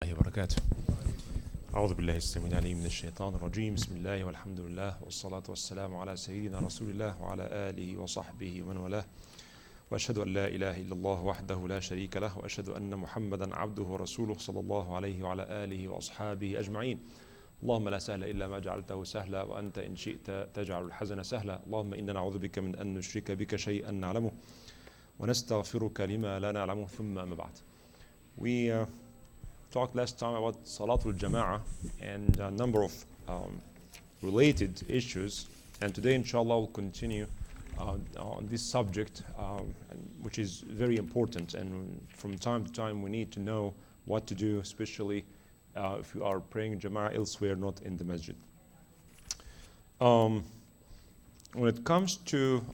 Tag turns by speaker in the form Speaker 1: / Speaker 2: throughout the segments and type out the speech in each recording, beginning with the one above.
Speaker 1: الله وبركاته. أعوذ بالله السميع العليم من الشيطان الرجيم. بسم الله والحمد لله والصلاة والسلام على سيدنا رسول الله وعلى آله وصحبه ومن والاه. وأشهد أن لا إله إلا الله وحده لا شريك له وأشهد أن محمدا عبده ورسوله صلى الله عليه وعلى آله وأصحابه أجمعين. اللهم لا سهل إلا ما جعلته سهلا وأنت إن شئت تجعل الحزن سهلا. اللهم إنا نعوذ بك من أن نشرك بك شيئا نعلمه ونستغفرك لما لا نعلمه. ثم أما بعد. We talked last time about Salatul Jama'ah and a number of related issues, and today inshallah we'll continue on this subject, which is very important, and from time to time we need to know what to do, especially if you are praying Jama'ah elsewhere, not in the masjid. When it comes to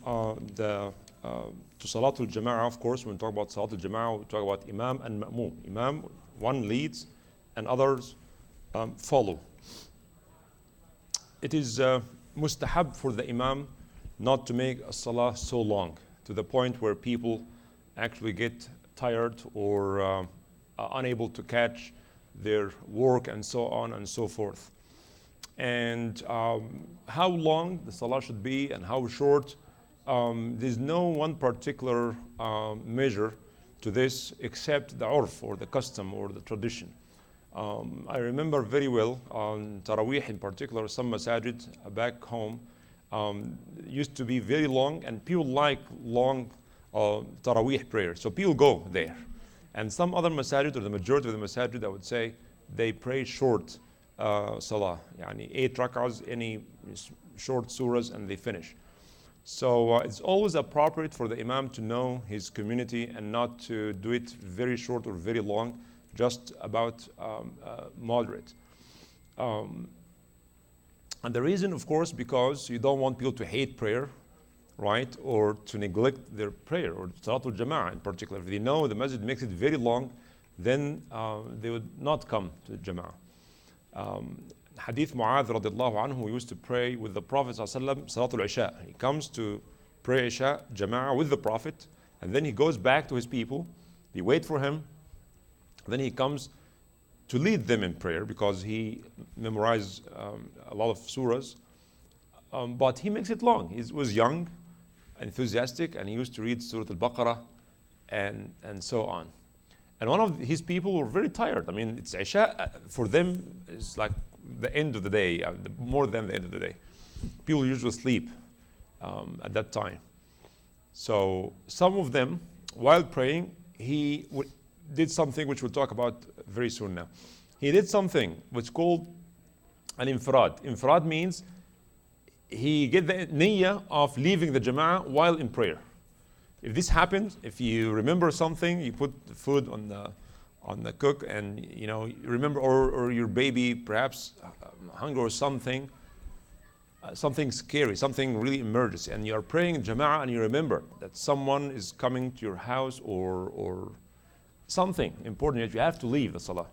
Speaker 1: Salatul Jama'ah, of course, when we talk about Salatul Jama'ah, we talk about Imam and Ma'mum. Imam, one leads and others follow. It is mustahab for the Imam not to make a salah so long, to the point where people actually get tired or are unable to catch their work and so on and so forth. And how long the salah should be and how short, there's no one particular measure to this except the urf or the custom or the tradition. I remember very well on Taraweeh in particular, some masajid back home used to be very long, and people like long Taraweeh prayer, so people go there. And some other masajid, or the majority of the masajid, I would say, they pray short salah, yani 8 rak'ahs, any short surahs, and they finish. So it's always appropriate for the Imam to know his community and not to do it very short or very long, just about moderate. And the reason, of course, because you don't want people to hate prayer, right, or to neglect their prayer, or Salatul Jama'ah in particular. If they know the masjid makes it very long, then they would not come to the Jama'ah. Hadith Mu'adh radiallahu anhu, who used to pray with the Prophet Salatul Isha. He comes to pray Isha Jama'ah with the Prophet, and then he goes back to his people. They wait for him. Then he comes to lead them in prayer because he memorized a lot of surahs. But he makes it long. He was young, enthusiastic, and he used to read Surah Al-Baqarah and so on. And one of his people were very tired. I mean, it's Isha for them is like the end of the day, more than the end of the day. People usually sleep at that time. So some of them, while praying, he did something which we'll talk about very soon now. He did something which is called an infrad. Infrad means he get the niyyah of leaving the jama'ah while in prayer. If this happens, if you remember something, you put the food on the cook, and you remember, or your baby perhaps hunger or something, something scary, something really emergency, and you are praying in jama'ah and you remember that someone is coming to your house or something important that you have to leave the salah.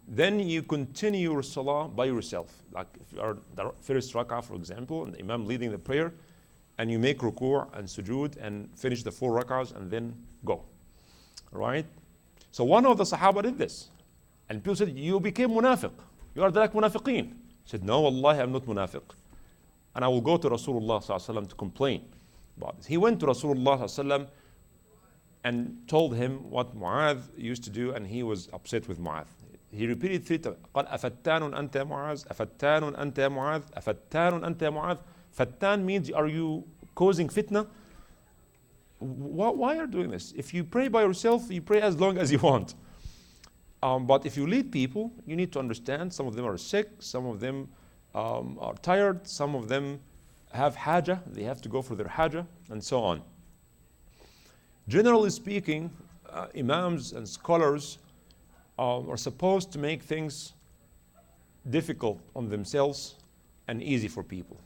Speaker 1: Then you continue your salah by yourself. Like if you are the first rak'ah, for example, and the Imam leading the prayer, and you make ruku' and sujood and finish the 4 rak'ahs and then go. Right? So one of the Sahaba did this. And people said, you became munafiq. You are like munafiqeen. He said, no, wallahi, I'm not munafiq. And I will go to Rasulullah sallallahu alaihi wasallam to complain about this. He went to Rasulullah sallallahu alaihi wasallam and told him what Mu'adh used to do, and he was upset with Mu'adh. He repeated 3 times, قال أفتان أنت يا معاذ أفتان أنت يا معاذ أفتان أنت يا معاذ. Fattan means, are you causing fitna? Why are you doing this? If you pray by yourself, you pray as long as you want. But if you lead people, you need to understand some of them are sick, some of them are tired, some of them have hajah, they have to go for their hajah, and so on. Generally speaking, imams and scholars are supposed to make things difficult on themselves and easy for people.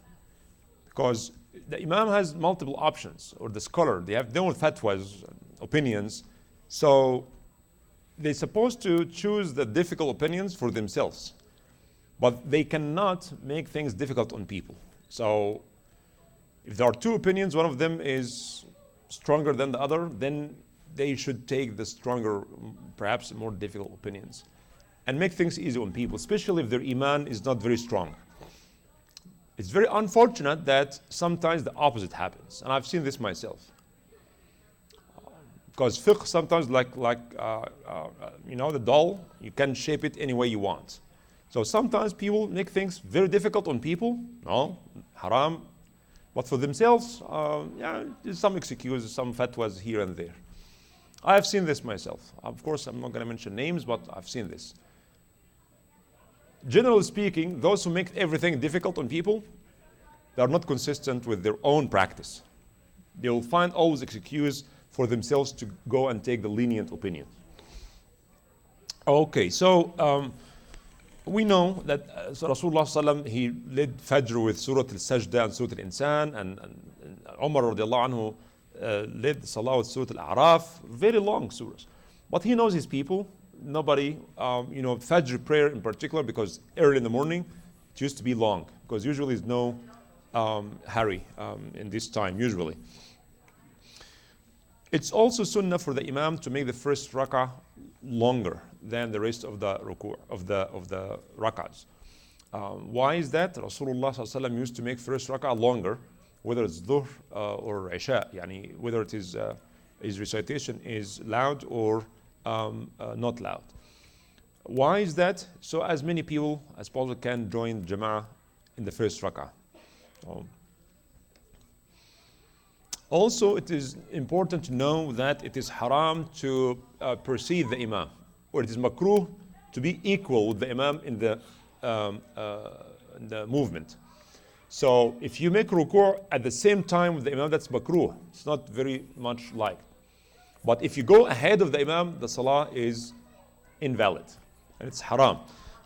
Speaker 1: Because the Imam has multiple options, or the scholar, they have their own fatwas, opinions. So they're supposed to choose the difficult opinions for themselves. But they cannot make things difficult on people. So if there are 2 opinions, one of them is stronger than the other, then they should take the stronger, perhaps more difficult opinions and make things easy on people, especially if their iman is not very strong. It's very unfortunate that sometimes the opposite happens, and I've seen this myself. Because fiqh sometimes the doll, you can shape it any way you want. So sometimes people make things very difficult on people. No, haram. But for themselves, there's some excuses, some fatwas here and there. I have seen this myself. Of course, I'm not going to mention names, but I've seen this. Generally speaking, those who make everything difficult on people, they are not consistent with their own practice. They will find always excuse for themselves to go and take the lenient opinion. Okay, so we know that Rasulullah sallam, he led Fajr with Surah Al-Sajda and Surah Al-Insan, and Umar radiallahu anhu led Salah with Surah Al-A'raf, very long surahs. But he knows his people. Nobody, Fajr prayer in particular, because early in the morning, it used to be long, because usually there's no hurry in this time, usually. It's also sunnah for the imam to make the first rak'ah longer than the rest of the ruku' of the rak'ahs. Why is that? Rasulullah sallallahu alaihi wasallam used to make first rak'ah longer, whether it's dhuhr or isha, whether it is his recitation is loud or not loud. Why is that? So as many people as possible can join Jama'ah in the first rak'ah. Also, it is important to know that it is haram to precede the imam, or it is makruh to be equal with the imam in the movement. So if you make ruku' at the same time with the imam, that's makruh. It's not very much liked. But if you go ahead of the imam, the salah is invalid, and it's haram.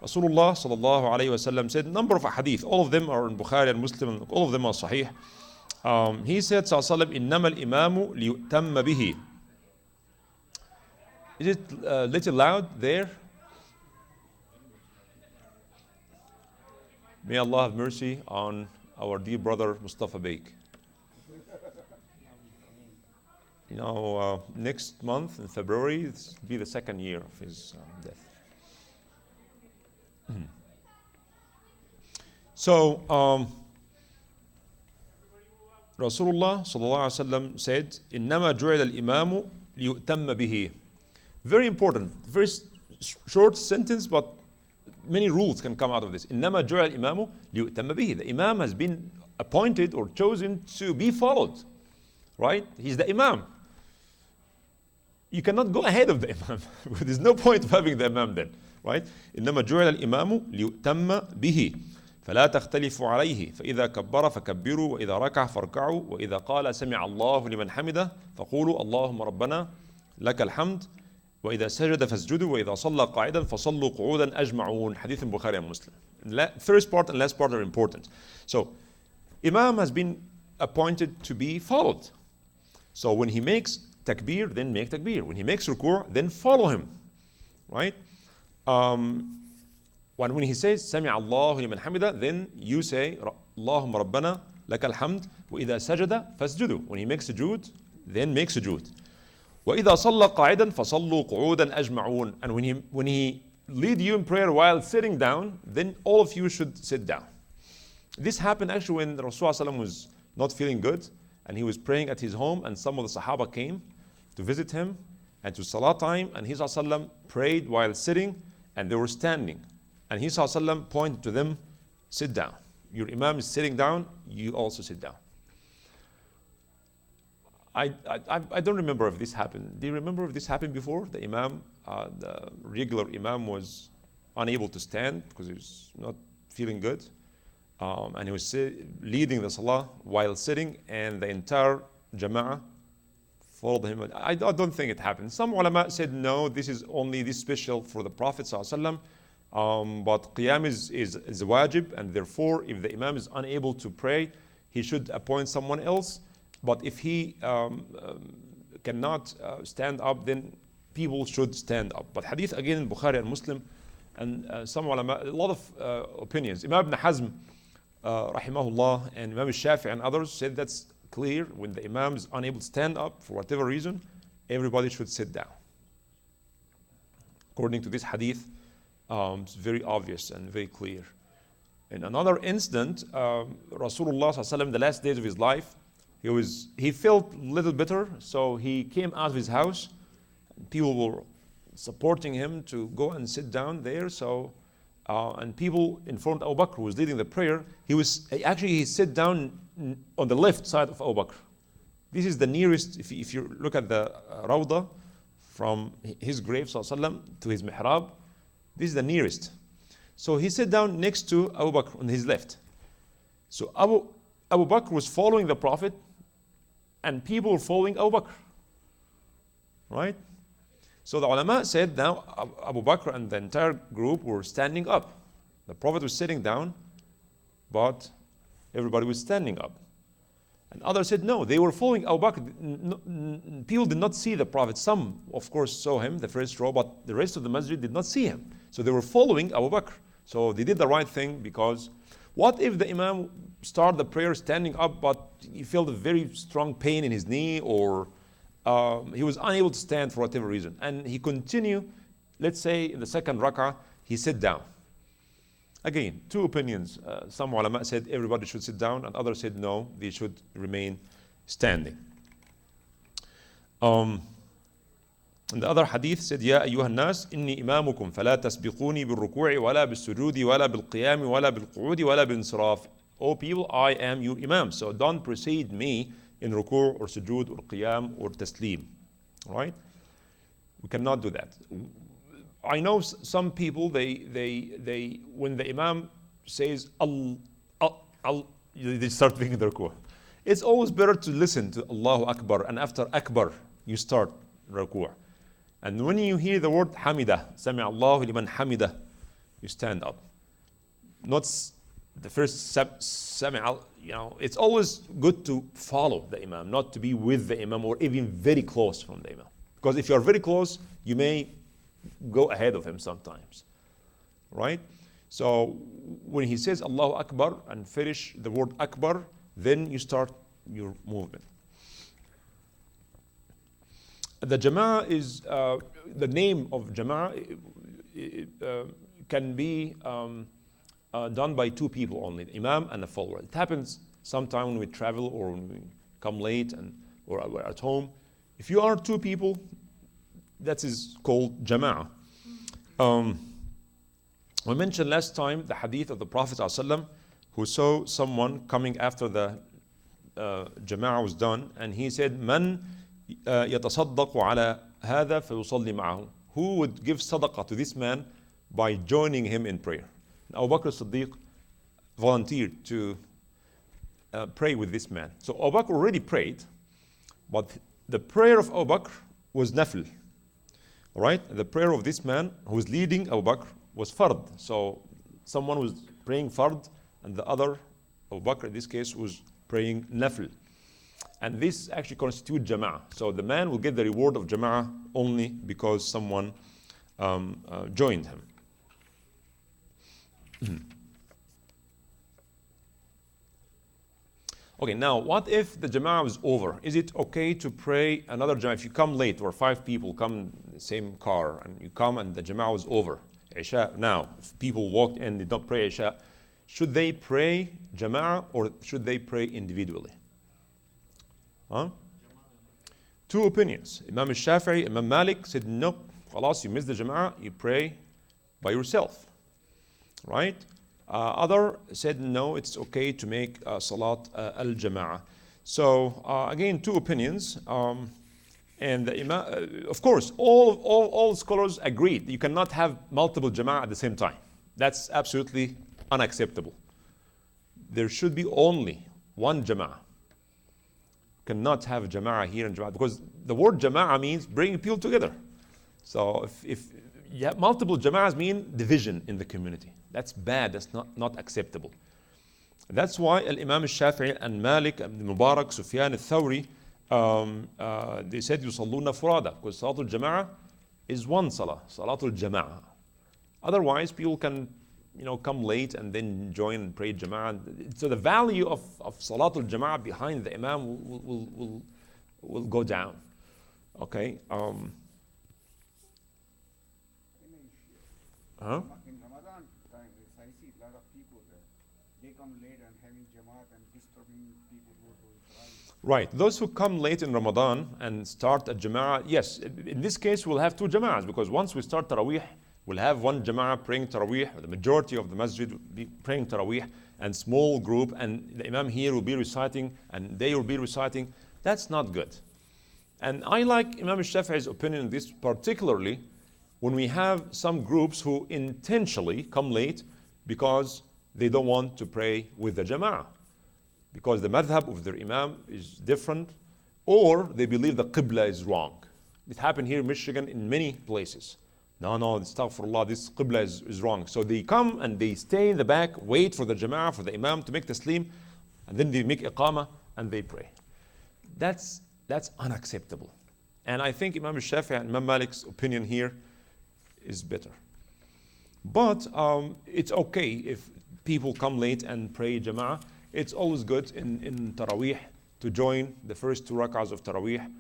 Speaker 1: Rasulullah sallallahu alayhi wasallam said, number of hadith, all of them are in Bukhari and Muslim, all of them are sahih. He said, sallallahu alayhi wa sallam, إِنَّمَا الْإِمَامُ لِيُؤْتَمَّ بِهِ. Is it a little loud there? May Allah have mercy on our dear brother Mustafa Baik. Next month in February, this will be the second year of his death. So, Rasulullah sallallahu alaihi wasallam said, "Innama ju'ila al-imamu liyu'tamma bihi." Very important, very short sentence, but many rules can come out of this. Innama ju'ila al-imamu liyu'tamma bihi. The imam has been appointed or chosen to be followed, right? He's the imam. You cannot go ahead of the imam. There's no point of having the imam then, right? إنما جعل الإمام ليؤتم به فلا تختلفوا عليه فإذا كبر فكبروا وإذا ركع فاركعوا وإذا قال سمع الله لمن حمده فقولوا اللهم ربنا لك الحمد وإذا سجد فاسجدوا وإذا صلى قاعدا فصلوا قعودا أجمعون. Hadith in Bukhari and Muslim. First part and last part are important. So, imam has been appointed to be followed. So when he makes takbir, then make takbir. When he makes ruku', then follow him, right? When he says سمع الله لمن حمده, then you say اللهم ربنا لك الحمد وإذا سجد فاسجدوا. When he makes sujood, then make sujood. وإذا صلى قاعدا فصلوا قعودا أجمعون. And when he lead you in prayer while sitting down, then all of you should sit down. This happened actually when Rasulullah was not feeling good, and he was praying at his home, and some of the Sahaba came to visit him and to Salah time, and he prayed while sitting, and they were standing. And he pointed to them, sit down. Your Imam is sitting down, you also sit down. I don't remember if this happened. Do you remember if this happened before? The Imam, the regular Imam was unable to stand because he was not feeling good. And he was leading the Salah while sitting, and the entire Jama'ah followed him. I don't think it happened. Some ulama said, no, this is special for the Prophet ﷺ. But Qiyam is a wajib, and therefore, if the Imam is unable to pray, he should appoint someone else. But if he cannot stand up, then people should stand up. But hadith again in Bukhari and Muslim, and some ulama, a lot of opinions. Imam ibn Hazm, rahimahullah, and Imam Shafi'i and others said that's clear. When the Imam is unable to stand up for whatever reason, everybody should sit down. According to this hadith, it's very obvious and very clear. In another instant, Rasulullah ﷺ, the last days of his life, he felt a little bitter, so he came out of his house. People were supporting him to go and sit down there. So, and people informed Abu Bakr, who was leading the prayer. He sat down on the left side of Abu Bakr. This is the nearest. If you look at the Rawdah from his grave, ﷺ, to his mihrab, this is the nearest. So he sat down next to Abu Bakr on his left. So Abu Bakr was following the Prophet, and people were following Abu Bakr. Right? So the ulama said now Abu Bakr and the entire group were standing up. The Prophet was sitting down, but everybody was standing up. And others said no, they were following Abu Bakr. People did not see the Prophet. Some, of course, saw him, the first row, but the rest of the masjid did not see him. So they were following Abu Bakr. So they did the right thing, because what if the Imam started the prayer standing up, but he felt a very strong pain in his knee, or he was unable to stand for whatever reason, and he continued, let's say in the second rak'ah, he sat down. Again, two opinions. Some ulama said everybody should sit down, and others said no, they should remain standing. And the other hadith said, يا أيها الناس إني إمامكم فلا تسبقوني بالركوع ولا بالسجود ولا بالقيام ولا بالقعود ولا بالانصراف. O people, I am your Imam, so don't precede me in ruku' or sujood or qiyam or taslim. Right? We cannot do that. I know some people, they when the Imam says they start thinking the ruku'. It's always better to listen to Allahu Akbar, and after Akbar you start ruku'. And when you hear the word Hamida, Sami Allahu liman Hamida, you stand up. Not the first Sami, it's always good to follow the Imam, not to be with the Imam or even very close from the Imam. Because if you're very close, you may go ahead of him sometimes. Right? So when he says Allahu Akbar and finish the word Akbar, then you start your movement. The Jama'ah is, the name of Jama'ah can be done by two people only, the Imam and the follower. It happens sometime when we travel or when we come late or we're at home. If you are two people, that is called Jama'ah. We mentioned last time the hadith of the Prophet ﷺ, who saw someone coming after the Jama'ah was done, and he said, Man يتصدق على هذا فيصلي معه. Who would give sadaqah to this man by joining him in prayer? Abu Bakr as-Siddiq volunteered to pray with this man. So Abu Bakr already prayed, but the prayer of Abu Bakr was nafl. All right? The prayer of this man who was leading Abu Bakr was fard. So someone was praying fard, and the other, Abu Bakr in this case, was praying nafl. And this actually constitutes Jama'ah. So the man will get the reward of Jama'ah only because someone joined him. Okay, now what if the Jama'ah is over? Is it okay to pray another Jama'ah? If you come late, or 5 people come in the same car, and you come and the Jama'ah was over, Isha, now, if people walked in, did not pray Isha, should they pray Jama'ah or should they pray individually? Huh? Two opinions. Imam al-Shafi'i, Imam Malik said, no, khalas, you miss the Jama'ah, you pray by yourself. Right? Other said, no, it's okay to make Salat al-Jama'ah. So, again, two opinions. And the Imam, of course, all scholars agreed you cannot have multiple Jama'ah at the same time. That's absolutely unacceptable. There should be only one Jama'ah. Cannot have Jama'ah here and Jama'ah, because the word Jama'ah means bringing people together. So if you have multiple Jama'ahs, mean division in the community. That's bad, that's not acceptable. That's why Imam al-Shafi'i and Malik, Ibn Mubarak, Sufyan al-Thawri, they said yusalluna furada, because Salatul Jama'ah is one salah, Salatul Jama'ah. Otherwise, people can come late and then join and pray Jama'ah. So the value of Salatul Jama'ah behind the Imam will go down. Okay. Huh?
Speaker 2: In Ramadan time, I see a lot of people there. They come late and having Jamaat and disturbing people who are doing Tarawih.
Speaker 1: Right. Those who come late in Ramadan and start a Jama'ah, yes, in this case we'll have two Jama'ahs, because once we start Taraweeh, we'll have one Jama'ah praying Taraweeh, the majority of the masjid will be praying Taraweeh, and small group, and the Imam here will be reciting, and they will be reciting. That's not good. And I like Imam Shafi'i's opinion in this, particularly when we have some groups who intentionally come late because they don't want to pray with the Jama'ah, because the madhab of their Imam is different, or they believe the Qibla is wrong. It happened here in Michigan in many places. No, astaghfirullah, this Qibla is wrong. So they come and they stay in the back, wait for the Jama'ah, for the Imam to make taslim, and then they make iqamah and they pray. That's unacceptable. And I think Imam Shafi'i and Imam Malik's opinion here is better. But it's okay if people come late and pray Jama'ah. It's always good in Taraweeh to join the first two rak'ahs of Taraweeh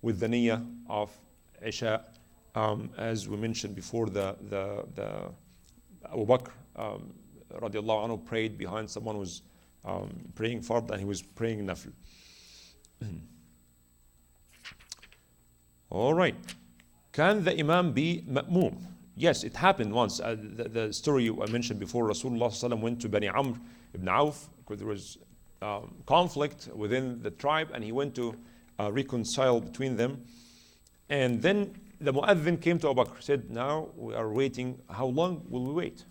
Speaker 1: with the niyyah of Isha. As we mentioned before, the Abu Bakr radiallahu anhu prayed behind someone who was praying fard, and he was praying nafl. All right. Can the Imam be ma'moom? Yes, it happened once. The story I mentioned before, Rasulullah sallallahu alaihi wasallam went to Bani Amr ibn Auf because there was conflict within the tribe, and he went to reconcile between them. And then the mu'adhin came to Abu Bakr, said, now we are waiting. How long will we wait?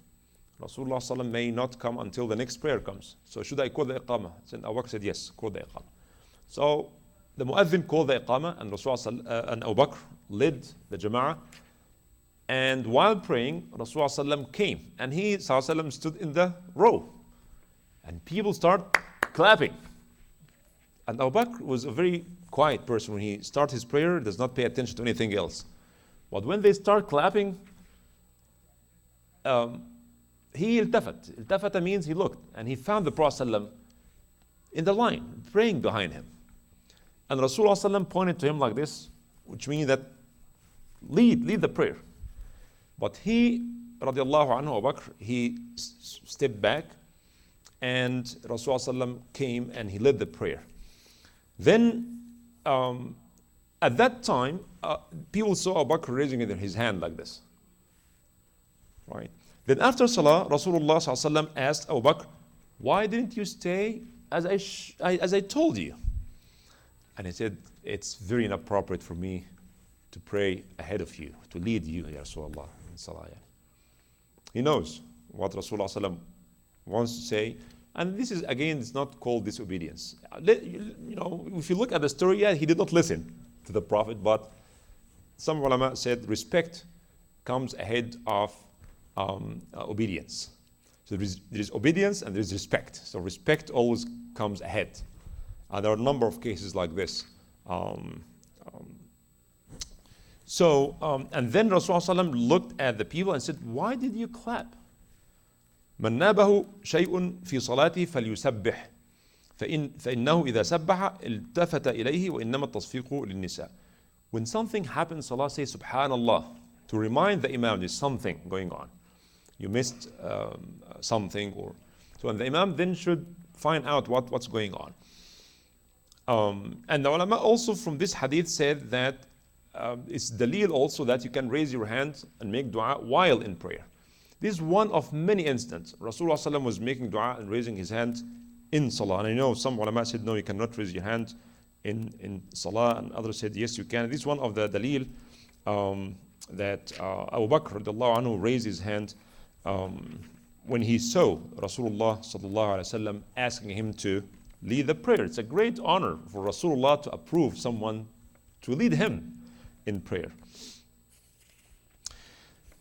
Speaker 1: Rasulullah sallallahu alaihi wasallam may not come until the next prayer comes. So should I call the iqamah? Then Abu Bakr said, yes, call the iqamah. So the mu'adhin called the iqamah, and Rasulullah and Abu Bakr led the jama'ah. And while praying, Rasulullah sallallahu came, and he sallallahu stood in the row, and people start clapping. And Abu Bakr was a very quiet person. When he starts his prayer, does not pay attention to anything else. But when they start clapping, he iltafat. Iltafata means he looked, and he found the Prophet ﷺ in the line, praying behind him. And Rasulullah ﷺ pointed to him like this, which means that lead the prayer. But he, radiallahu anhu, Abu Bakr, he stepped back, and Rasulullah ﷺ came and he led the prayer. Then, at that time, people saw Abu Bakr raising his hand like this. Right? Then after Salah, Rasulullah ﷺ asked Abu Bakr, why didn't you stay as I told you? And he said, it's very inappropriate for me to pray ahead of you, to lead you, Ya Rasulullah, in Salah. He knows what Rasulullah ﷺ wants to say. And this is, again, it's not called disobedience. If you look at the story, yeah, he did not listen to the Prophet, but some ulama said respect comes ahead of obedience. So there is obedience and there is respect. So respect always comes ahead. There are a number of cases like this. And then Rasulullah ﷺ looked at the people and said, why did you clap? من نابه شيء في صلاته فليسبح فإنه إذا سبح التفت إليه وإنما التصفيق للنساء. When something happens, Salah, say Subhanallah, to remind the Imam there's something going on. You missed something, and the Imam then should find out what's going on. And the ulama also from this hadith said that it's dalil also that you can raise your hand and make dua while in prayer. This is one of many instances. Rasulullah ﷺ was making dua and raising his hand in Salah. And I know some ulama said, no, you cannot raise your hand in Salah. And others said, yes, you can. This is one of the dalil that Abu Bakr radiallahu anhu raised his hand when he saw Rasulullah sallallahu alaihi wasallam asking him to lead the prayer. It's a great honor for Rasulullah to approve someone to lead him in prayer.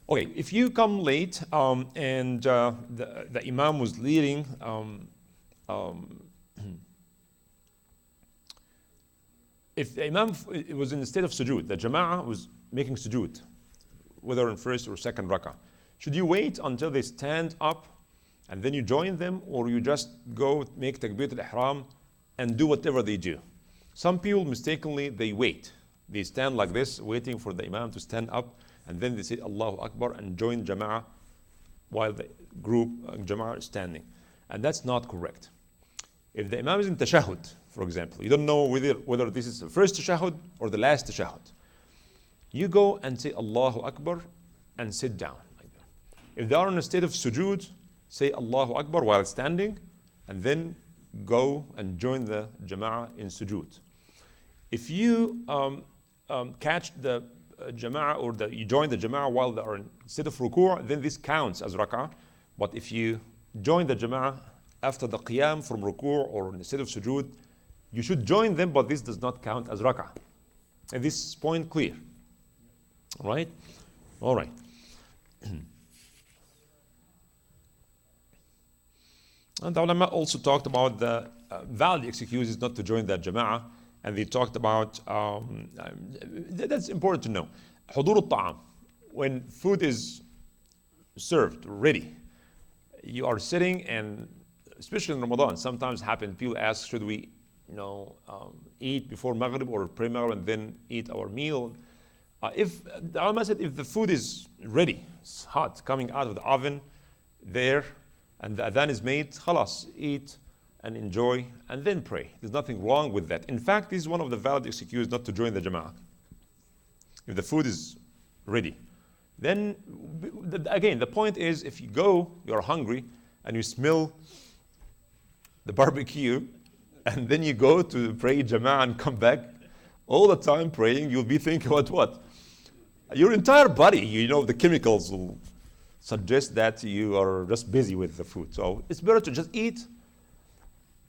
Speaker 1: Okay, if you come late and the Imam was leading, if the Imam was in the state of sujood, the Jama'ah was making sujood, whether in first or second rak'ah, should you wait until they stand up and then you join them, or you just go make takbirat al-ihram and do whatever they do? Some people mistakenly, they wait They stand like this, waiting for the Imam to stand up, and then they say Allahu Akbar and join Jama'ah while the group Jama'ah is standing. And that's not correct. If the Imam is in tashahhud, for example, you don't know whether this is the first tashahhud or the last tashahhud, you go and say Allahu Akbar and sit down like that. If they are in a state of sujood, say Allahu Akbar while standing, and then go and join the Jama'ah in sujood. If you catch the Jama'ah or you join the Jama'ah while they are in state of ruku', then this counts as rak'ah. But if you join the Jama'ah after the qiyam from ruku' or in the state of sujood, you should join them, but this does not count as rak'ah. And this point clear? All right? All right. And the ulama also talked about the valid excuses not to join that Jama'ah. And they talked about, that's important to know. حضور الطعام. When food is served, ready, you are sitting, and especially in Ramadan, sometimes happen, people ask, should we eat before Maghrib or pre-Maghrib and then eat our meal? If the ulama said, if the food is ready, it's hot, coming out of the oven there, and the adhan is made, khalas, eat and enjoy, and then pray. There's nothing wrong with that. In fact, this is one of the valid excuses not to join the Jama'ah. If the food is ready. Then, again, the point is, if you go, you're hungry, and you smell the barbecue, and then you go to pray Jama'ah and come back, all the time praying, you'll be thinking about what? Your entire body, the chemicals will suggest that you are just busy with the food. So it's better to just eat.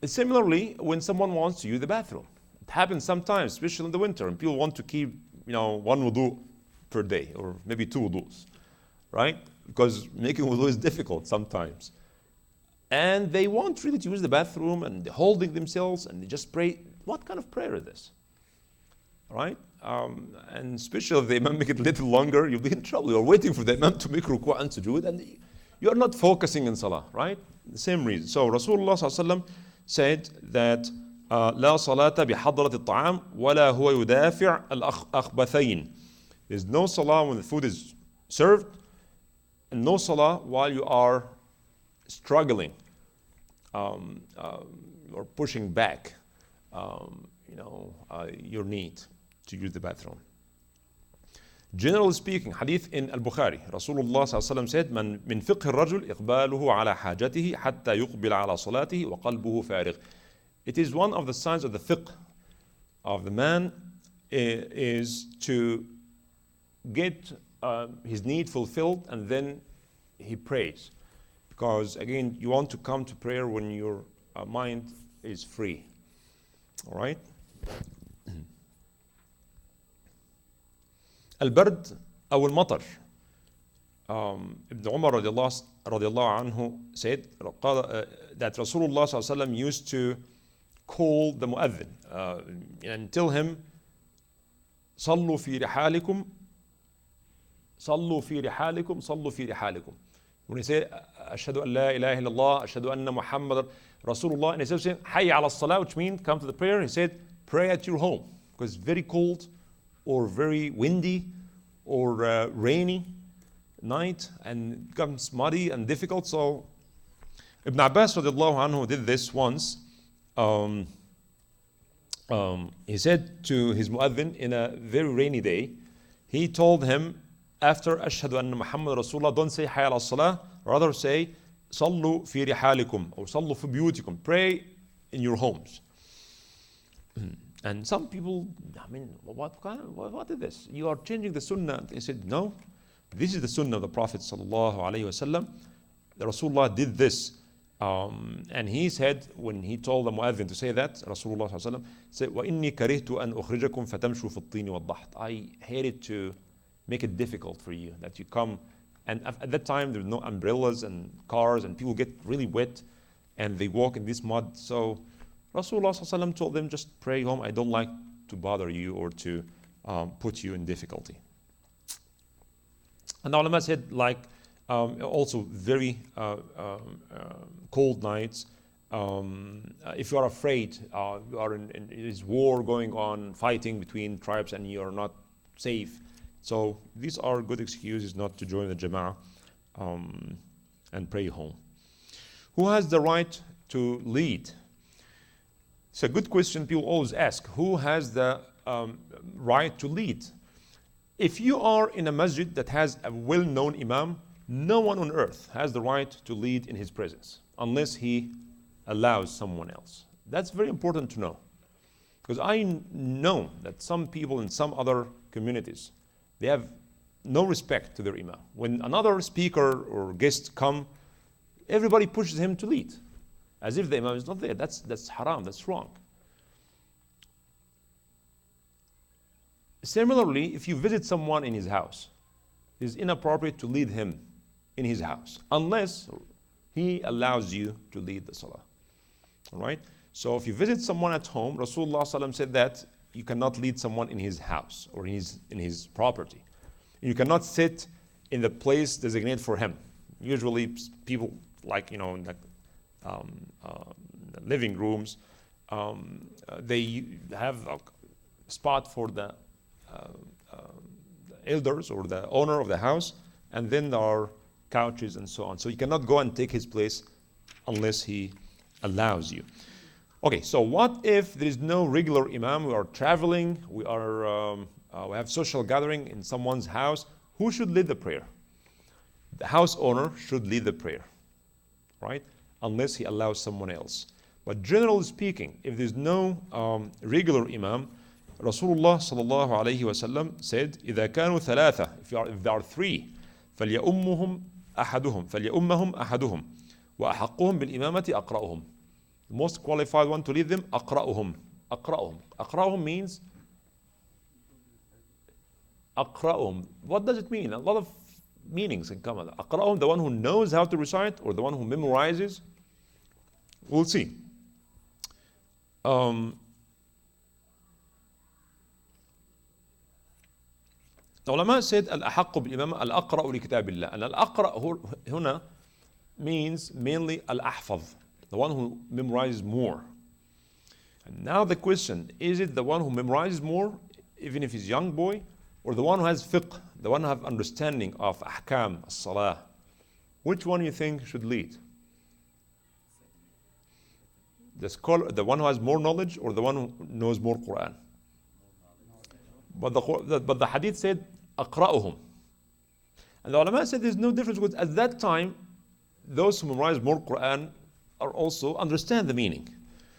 Speaker 1: Similarly, when someone wants to use the bathroom, it happens sometimes, especially in the winter, and people want to keep, one wudu per day, or maybe 2 wudus, right? Because making wudu is difficult sometimes. And they want really to use the bathroom, and they're holding themselves, and they just pray. What kind of prayer is this? Right? And especially if the Imam make it a little longer, you'll be in trouble. You're waiting for the Imam to make ruku' and sujood, and you're not focusing in salah, right? The same reason. So Rasulullah sallallahu said that لا صلاة بحضرة الطعام ولا هو يدافع الأخبثين. There's no salah when the food is served, and no salah while you are struggling or pushing back your need to use the bathroom. Generally speaking, hadith in al-Bukhari, Rasulullah sallallahu said, من فقه الرجل إقباله على حاجته حتى يقبل على صلاته وقلبه فارغ. It is one of the signs of the fiqh of the man is to get his need fulfilled, and then he prays. Because again, you want to come to prayer when your mind is free. All right? البرد أو المطر. Ibn Umar radiallahu anhu said that Rasulullah sallallahu alaihi wasallam used to call the mu'adhin and tell him, صلوا في رحالكم صلوا في رحالكم صلوا في رحالكم. When he said, أشهد أن لا إله إلا الله أشهد أن محمد Rasulullah, and he said, حي على الصلاة, which means come to the prayer. He said, pray at your home, because it's very cold or very windy or rainy night, and it becomes muddy and difficult. So Ibn Abbas radiallahu anhu did this once. He said to his mu'adhin in a very rainy day, he told him, after Ashhadu anna Muhammad Rasulullah, don't say Hayya ala salah, rather say Sallu fi rihalikum or Sallu fi biyutikum, pray in your homes. And some people, what is this? You are changing the sunnah. He said, no, this is the sunnah of the Prophet sallallahu alaihi wasallam. The Rasulullah did this. And he said, when he told the mu'adhin to say that, Rasulullah sallallahu alaihi wasallam said, وَإِنِّي كَرِهْتُ أَنْ أُخْرِجَكُمْ فَتَمْشُوا فِي الطِّينِ وَالضَّحْطِ. I hated to make it difficult for you, that you come. And at that time, there were no umbrellas and cars, and people get really wet, and they walk in this mud. So Rasulullah sallallahu alaihi wasallam told them, just pray home. I don't like to bother you or to put you in difficulty. And the ulama said, also very cold nights, if you are afraid, you are in this war going on, fighting between tribes, and you are not safe. So these are good excuses not to join the Jama'ah and pray home. Who has the right to lead? It's a good question people always ask. Who has the right to lead? If you are in a masjid that has a well-known imam, no one on earth has the right to lead in his presence unless he allows someone else. That's very important to know. Because I know that some people in some other communities, they have no respect to their imam. When another speaker or guest come, everybody pushes him to lead, as if the imam is not there. That's haram, that's wrong. Similarly, if you visit someone in his house, it is inappropriate to lead him in his house, unless he allows you to lead the salah. All right? So if you visit someone at home, Rasulullah ﷺ said that you cannot lead someone in his house or in his property. You cannot sit in the place designated for him. Usually people like, in the living rooms, they have a spot for the elders or the owner of the house, and then there are couches and so on. So you cannot go and take his place unless he allows you. Okay, so what if there is no regular imam? We are traveling, we have social gathering in someone's house. Who should lead the prayer? The house owner should lead the prayer, right? Unless he allows someone else. But generally speaking, if there's no regular imam, Rasulullah sallallahu alayhi wa sallam said, إِذَا كَانُوا ثَلَاثَةً, if there are three, فَلْيَؤُمَّهُمْ أَحَدُهُمْ وَأَحَقُّهُمْ بِالْإِمَامَةِ أَقْرَأُهُمْ. The most qualified one to lead them, أَقْرَأُهُمْ. أَقْرَأُهُمْ means أَقْرَأُهُمْ. What does it mean? A lot of meanings can come out. أَقْرَأُهُمْ, the one who knows how to recite, or the one who memorizes. We'll see. The ulama said الأحق بالإمامة الأقرأ لكتاب الله. And الأقرأ هنا means mainly الأحفظ, the one who memorizes more. And now the question, is it the one who memorizes more, even if he's a young boy, or the one who has fiqh, the one who has understanding of ahkam, as-salah? Which one you think should lead? The scholar, the one who has more knowledge, or the one who knows more Quran? But the hadith said أقرأهم. And the ulama said there's no difference, because at that time those who memorize more Quran are also understand the meaning.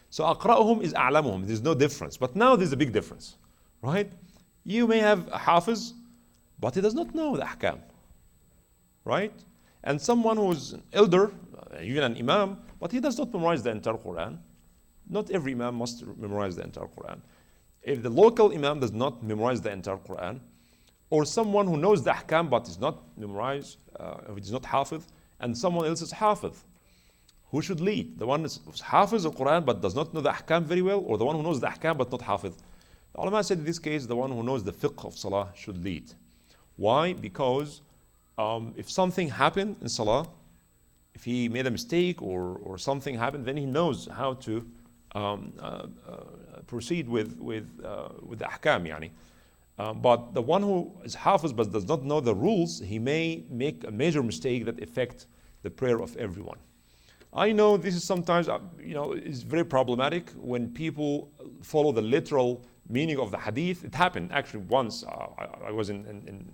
Speaker 1: So أقرأهم is أعلمهم. There's no difference. But now there's a big difference, right? You may have a hafiz, but he does not know the ahkam, right? And someone who's an elder, even an imam, but he does not memorize the entire Quran. Not every imam must memorize the entire Quran. If the local imam does not memorize the entire Quran, or someone who knows the ahkam but is not memorized, if it is not hafiz, and someone else is hafiz, who should lead? The one who's hafiz of Quran but does not know the ahkam very well, or the one who knows the ahkam but not hafiz? The ulama said in this case, the one who knows the fiqh of salah should lead. Why? Because if something happened in salah, if he made a mistake or something happened, then he knows how to proceed with the ahkam, yani. But the one who is hafiz but does not know the rules, he may make a major mistake that affect the prayer of everyone. I know this is sometimes, is very problematic when people follow the literal meaning of the hadith. It happened actually once. I was in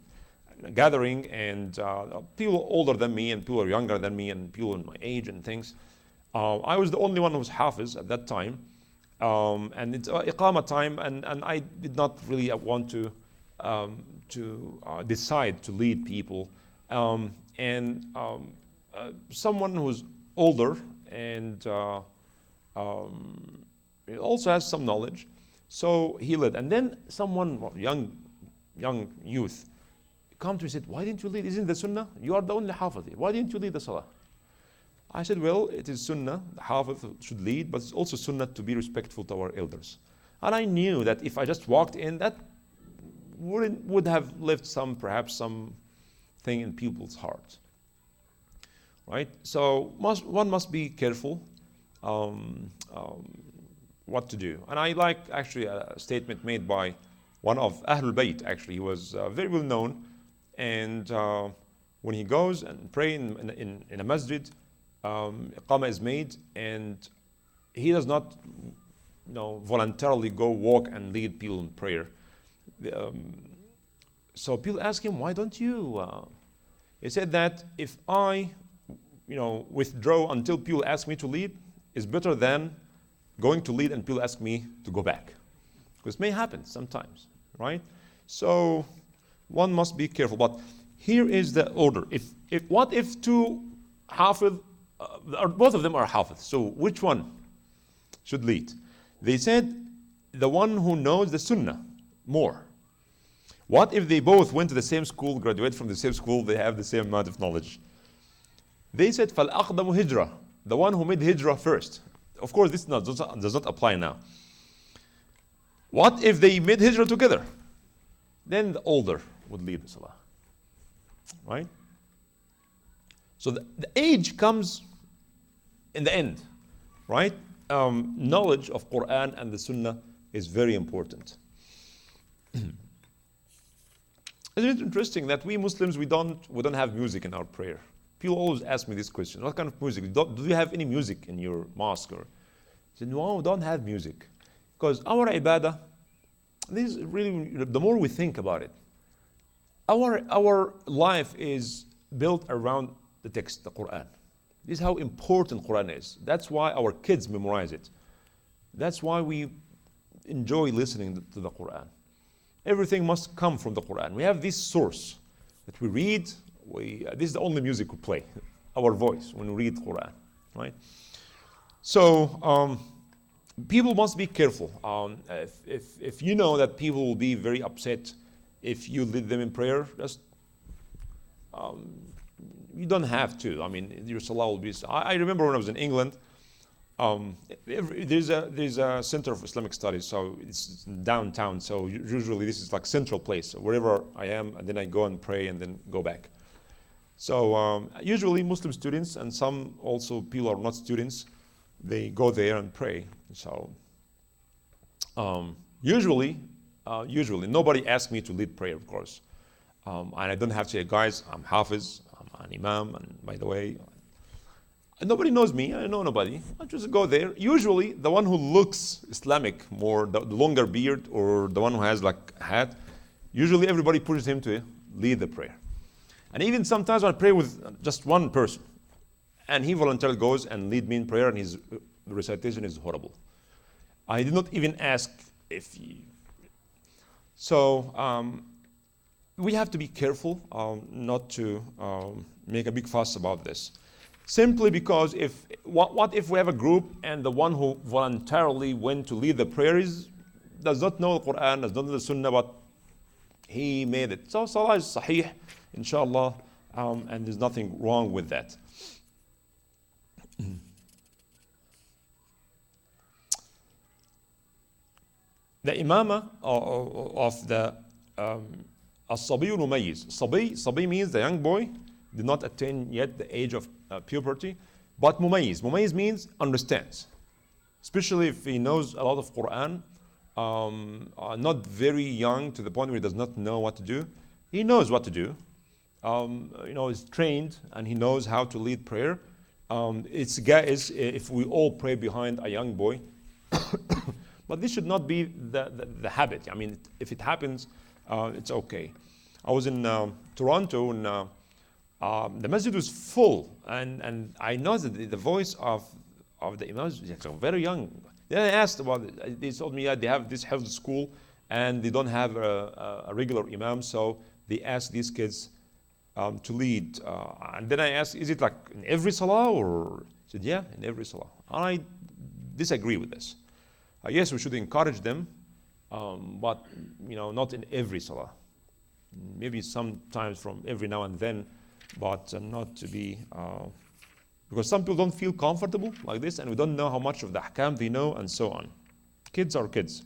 Speaker 1: a gathering, and people older than me and people younger than me and people in my age and things. I was the only one who was hafiz at that time. And it's iqamah time, and I did not really want to decide to lead people. Someone who's older and also has some knowledge, so he led. And then someone, young youth, come to me and said, "Why didn't you lead? Isn't the sunnah? You are the only hafiz. Why didn't you lead the salah?" I said, well, it is sunnah, the hafiz should lead, but it's also sunnah to be respectful to our elders. And I knew that if I just walked in, that would have left perhaps some thing in people's hearts, right? So one must be careful. what to do. And I like actually a statement made by one of Ahlul Bayt. Actually, he was very well known, and when he goes and pray in a masjid, iqamah is made, and he does not voluntarily go walk and lead people in prayer. So people ask him, why don't you? He said that if I withdraw until people ask me to lead, is better than going to lead and people ask me to go back. Because it may happen sometimes, right? So one must be careful. But here is the order. What if two hafiz, or both of them are hafiz? So which one should lead? They said the one who knows the sunnah more. What if they both went to the same school, graduated from the same school, they have the same amount of knowledge? They said, فَالْأَقْدَمُ hijrah, the one who made hijrah first. Of course, this does not apply now. What if they made hijrah together? Then the older would lead the salah. Right? So the age comes in the end. Right? Knowledge of Quran and the Sunnah is very important. Isn't it interesting that we Muslims, we don't have music in our prayer? People always ask me this question: what kind of music? Do you have any music in your mosque? I said, no, we don't have music. Because our ibadah, this is really, the more we think about it, our life is built around the text, the Quran. This is how important Quran is. That's why our kids memorize it. That's why we enjoy listening to the Quran. Everything must come from the Quran. We have this source that we read. This is the only music we play, our voice, when we read Quran, right? So people must be careful. If you know that people will be very upset if you lead them in prayer, just you don't have to. I mean, your salah will be. I remember when I was in England. There's a center of Islamic studies, so it's downtown. So usually this is like central place. So wherever I am, and then I go and pray, and then go back. So usually Muslim students and some also people who are not students, they go there and pray. So usually nobody asks me to lead prayer, of course, and I don't have to say, guys, I'm Hafiz, I'm an Imam, and by the way. Nobody knows me, I know nobody. I just go there. Usually, the one who looks Islamic more, the longer beard, or the one who has like a hat, usually everybody pushes him to lead the prayer. And even sometimes I pray with just one person, and he voluntarily goes and lead me in prayer, and his recitation is horrible. I did not even ask if he. So we have to be careful not to make a big fuss about this. Simply because what if we have a group and the one who voluntarily went to lead the prayers does not know the Quran, does not know the Sunnah, but he made it. So salah is sahih, inshallah, and there's nothing wrong with that. The imamah of the as-sabiyyul mumayyiz. Sabi means the young boy did not attain yet the age of puberty, but mumayyiz. Mumayyiz means understands, especially if he knows a lot of Quran, not very young to the point where he does not know what to do. He knows what to do. He's trained and he knows how to lead prayer. It's if we all pray behind a young boy, but this should not be the habit. I mean, if it happens, it's okay. I was in Toronto and. The masjid was full, and I noticed that the voice of the imam was very young. Then I asked about it. They told me they have this health school, and they don't have a regular imam, so they asked these kids to lead. And then I asked, is it like in every salah? Or he said, yeah, in every salah. I disagree with this. Yes, we should encourage them, but not in every salah. Maybe sometimes from every now and then. But not to be, because some people don't feel comfortable like this, and we don't know how much of the ahkam they know, and so on. Kids are kids.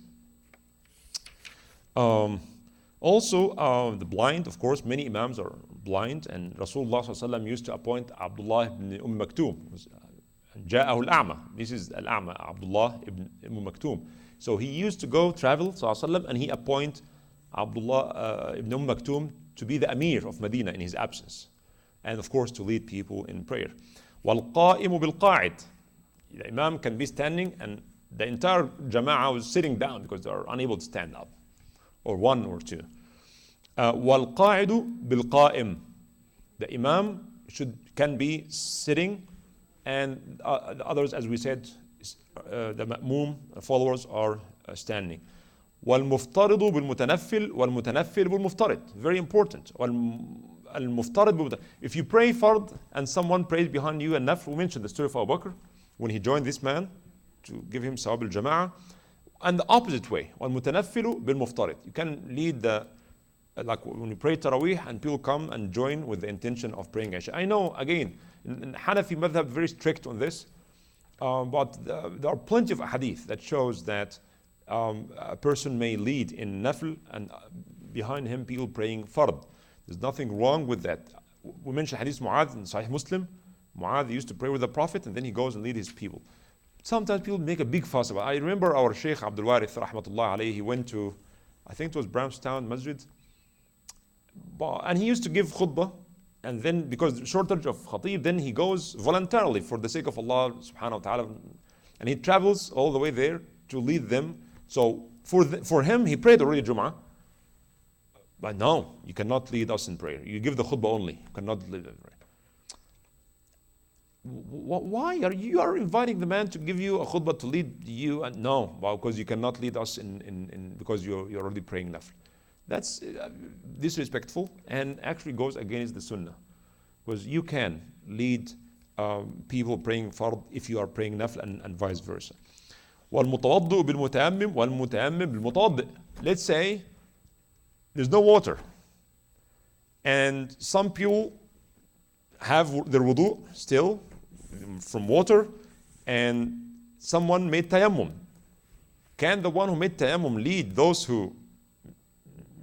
Speaker 1: Also, the blind, of course, many imams are blind, and Rasulullah ﷺ used to appoint Abdullah ibn Maktoum, جاءه الأعمى. This is Al-A'ma, Abdullah ibn Maktoum. So he used to go travel, sallallahu, and he appoint Abdullah ibn Maktoum to be the Amir of Medina in his absence. And of course to lead people in prayer. وَالْقَائِمُ بِالْقَاعِدِ. The Imam can be standing and the entire Jama'ah was sitting down because they are unable to stand up. Or one or two. وَالْقَاعِدُ بِالْقَائِمِ. The Imam can be sitting, and the others, as we said, the ma'mum followers are standing. وَالْمُفْتَرِضُ بِالْمُتَنَفِّلِ وَالْمُتَنَفِّلِ بِالْمُفْتَرِض. Very important. If you pray fard and someone prays behind you and nafl, we mentioned the story of Abu Bakr when he joined this man to give him sawab al-jama'ah. And the opposite way, وَالْمُتَنَفِّلُ بِالْمُفْتَرِض. You can lead like when you pray Taraweeh and people come and join with the intention of praying Isha. I know, again, in Hanafi madhab very strict on this, but there are plenty of hadith that shows that a person may lead in nafl and behind him people praying fard. There's nothing wrong with that. We mentioned hadith Mu'adh in Sahih Muslim. Mu'adh used to pray with the Prophet and then he goes and lead his people. Sometimes people make a big fuss about it. I remember our Shaykh Abdul Warith, rahmatullah alayhi, he went to, I think it was Bramstown Masjid, and he used to give khutbah, and then because shortage of khatib, then he goes voluntarily for the sake of Allah subhanahu wa ta'ala, and he travels all the way there to lead them. So for him, he prayed already Jum'ah, but no, you cannot lead us in prayer. You give the khutbah only. You cannot lead in prayer. Why are you inviting the man to give you a khutbah to lead you? And no, well, because you cannot lead us because you're already praying nafl. That's disrespectful and actually goes against the sunnah. Because you can lead people praying fard if you are praying nafl and vice versa. وَالْمُتَوَضِّئُ بِالْمُتَيَمِّمِ وَالْمُتَيَمِّمِ بِالْمُتَوَضِّئِ. Let's say there's no water. And some people have their wudu still from water and someone made tayammum. Can the one who made tayammum lead those who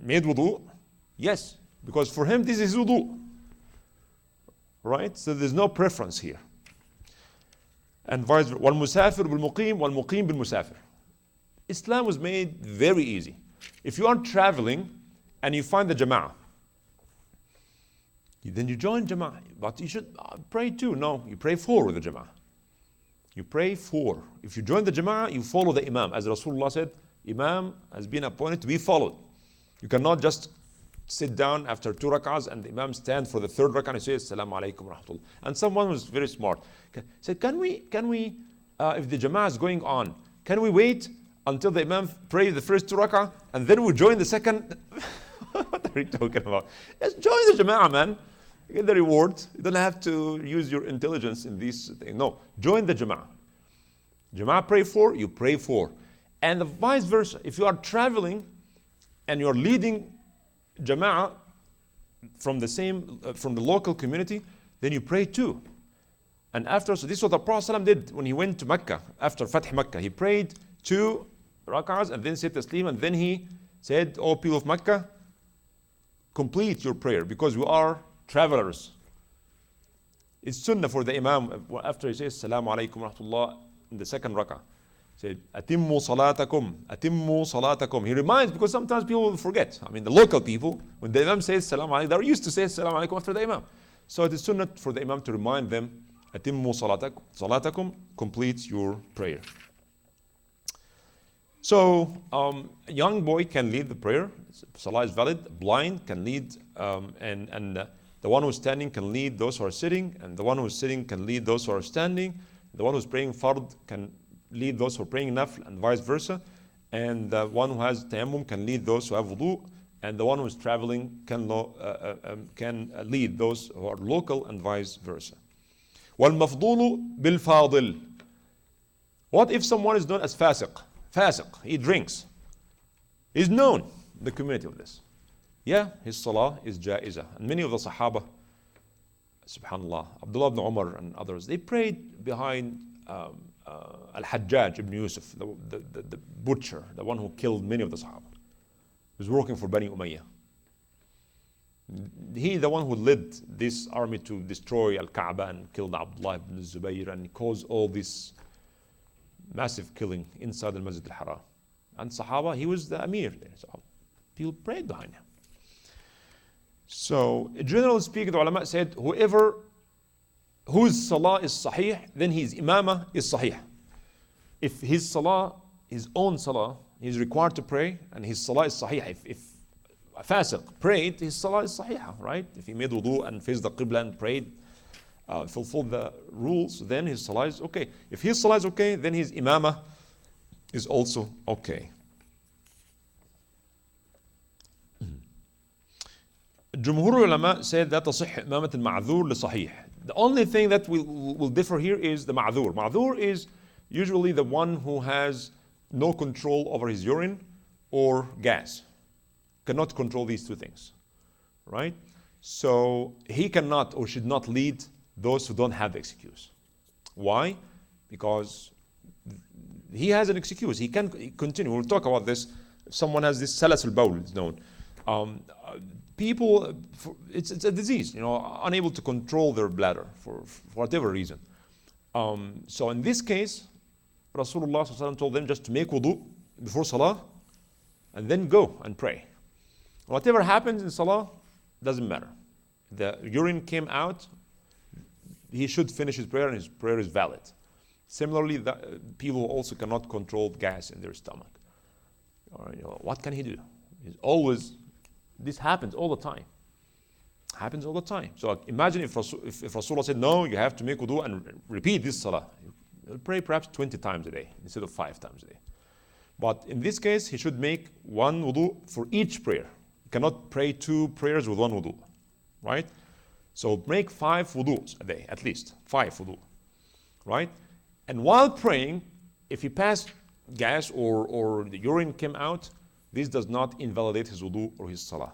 Speaker 1: made wudu? Yes, because for him this is wudu. Right? So there's no preference here. And vice versa. وَالْمُسَافِرُ بِالْمُقِيمِ وَالْمُقِيمِ بِالْمُسَافِرِ. Islam was made very easy. If you are traveling and you find the jama'ah, then you join jama'ah. But you should pray too. No, you pray four with the jama'ah. You pray four. If you join the jama'ah, you follow the imam. As Rasulullah said, imam has been appointed to be followed. You cannot just sit down after 2 rak'ahs and the imam stand for the third rak'ah and say, Assalamu alaikum wa rahmatullah. And someone was very smart. Said, can we, if the jama'ah is going on, can we wait until the imam prays the first 2 rak'ah and then we join the second? What are you talking about? Just join the jama'ah, man. You get the reward. You don't have to use your intelligence in these things. No, join the jama'ah. Jama'ah pray for, you pray for. And the vice versa. If you are traveling and you're leading jama'ah from the local community, then you pray too. And after, so this is what the Prophet ﷺ did when he went to Mecca, after Fath Mecca. He prayed 2 rak'ahs and then said taslim, and then he said, O people of Mecca, complete your prayer because we are travelers. It's sunnah for the imam, after he says, Assalamu alaikum wa rahmatullah, in the second rak'ah, said, Atimmu salatakum, atimmu salatakum. He reminds, because sometimes people will forget. I mean, the local people, when the imam says Assalamu alaikum, they're used to say Assalamu alaikum after the imam. So it is sunnah for the imam to remind them, Atimmu salatakum, complete your prayer. So, a young boy can lead the prayer. Salah is valid. Blind can lead, and the one who's standing can lead those who are sitting, and the one who's sitting can lead those who are standing. The one who's praying fard can lead those who are praying nafl, and vice versa. And the one who has tayammum can lead those who have wudu, and the one who is traveling can lead those who are local, and vice versa. وَالْمَفْضُولُ بِالْفَاضِلِ. What if someone is known as fasiq? Fasiq, he drinks. He's known in the community of this. Yeah, his salah is ja'iza. And many of the Sahaba, subhanallah, Abdullah ibn Umar and others, they prayed behind Al-Hajjaj ibn Yusuf, the butcher, the one who killed many of the Sahaba. He was working for Bani Umayyah. He the one who led this army to destroy Al-Kaaba and killed Abdullah ibn Zubayr and caused all this massive killing inside the Masjid al-Haram. And Sahaba, he was the Amir. So people prayed behind him. So generally speaking, the ulama said, whose salah is sahih, then his imamah is sahih. If his salah, his own salah, he's required to pray, and his salah is sahih. If a fasiq prayed, his salah is sahih, right? If he made wudu and faced the qibla and prayed, fulfilled the rules, then his salah is okay. If his salah is okay, then his imamah is also okay. Jumhur ulama said that تصح إمامة المعذور لصحيح. The only thing that will differ here is the ma'ذور. Ma'ذور is usually the one who has no control over his urine or gas. Cannot control these two things, right? So he cannot or should not lead those who don't have the excuse. Why? Because he has an excuse. He can continue. We'll talk about this. If someone has this salas al-bawl, it's known. People, it's a disease, unable to control their bladder for whatever reason. So in this case, Rasulullah ﷺ told them just to make wudu before salah and then go and pray. Whatever happens in salah doesn't matter. The urine came out, he should finish his prayer and his prayer is valid. Similarly, people also cannot control gas in their stomach. What can he do? This happens all the time. Happens all the time. So imagine if Rasulullah said, no, you have to make wudu and repeat this salah. He'll pray perhaps 20 times a day instead of 5 times a day. But in this case, he should make one wudu for each prayer. You cannot pray 2 prayers with one wudu, right? So make 5 wudus a day, at least 5 wudu, right? And while praying, if he passed gas or the urine came out, this does not invalidate his wudu or his salah.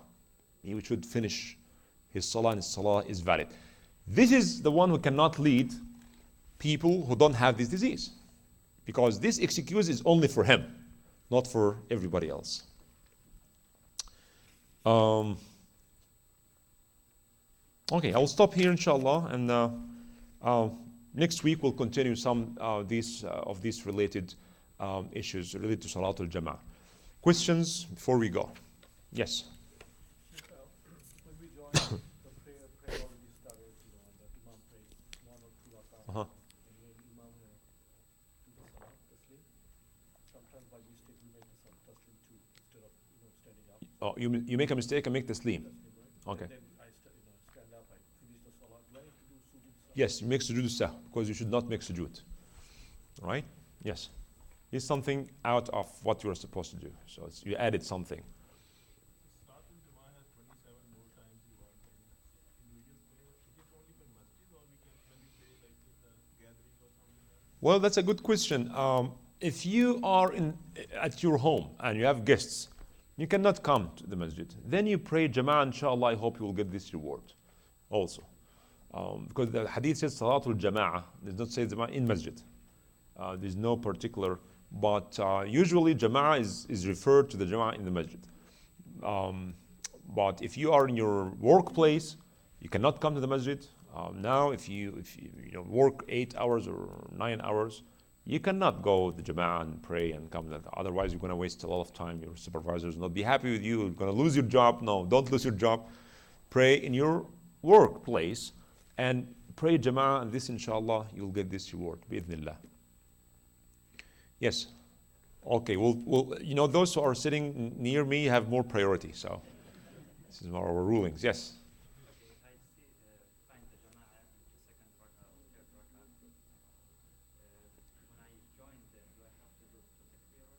Speaker 1: He should finish his salah and his salah is valid. This is the one who cannot lead people who don't have this disease. Because this excuse is only for him, not for everybody else. Okay, I will stop here inshallah, and next week we'll continue some of these related issues related to Salatul Jama'ah. Questions before we go? Yes.
Speaker 3: When we joined, the prayer already started, the Imam prayed 1 or 2 rakats, and when Imam do the salah, taslim, sometimes by mistake we make the taslim too, instead of standing up.
Speaker 1: Oh, you make a mistake and make taslim.
Speaker 3: Right?
Speaker 1: Okay.
Speaker 3: And then I stand up, I finish the salah. Do I have to do sujood?
Speaker 1: Yes, you make sujood sahw, because you should not make sujood. Right? Yes. It's something out of what you are supposed to do. So you added something.
Speaker 3: Salatul Jama'ah has 27 more times you want individual prayer. Is it only for masjid, or we can when we pray like in the gathering or something else?
Speaker 1: Well, that's a good question. If you are at your home and you have guests, you cannot come to the masjid. Then you pray Jama'ah, inshallah, I hope you will get this reward also. Because the hadith says Salatul Jama'ah, it does not say Jama'ah in masjid. There's no particular, but usually Jama'ah is referred to the Jama'ah in the masjid. But if you are in your workplace, you cannot come to the masjid. Now, if you work 8 hours or 9 hours, you cannot go to the Jama'ah and pray and come. Otherwise, you're going to waste a lot of time. Your supervisors will not be happy with you. You're going to lose your job. No, don't lose your job. Pray in your workplace and pray Jama'ah, and this, inshallah, you'll get this reward. Bi'idhnillah. Yes. Okay. Well, those who are sitting near me have more priority. So this is our rulings. Yes.
Speaker 4: I see, find the Jama'ah in the second rak'ah or third rak'ah. When I join them, do I have to do 2 takbirah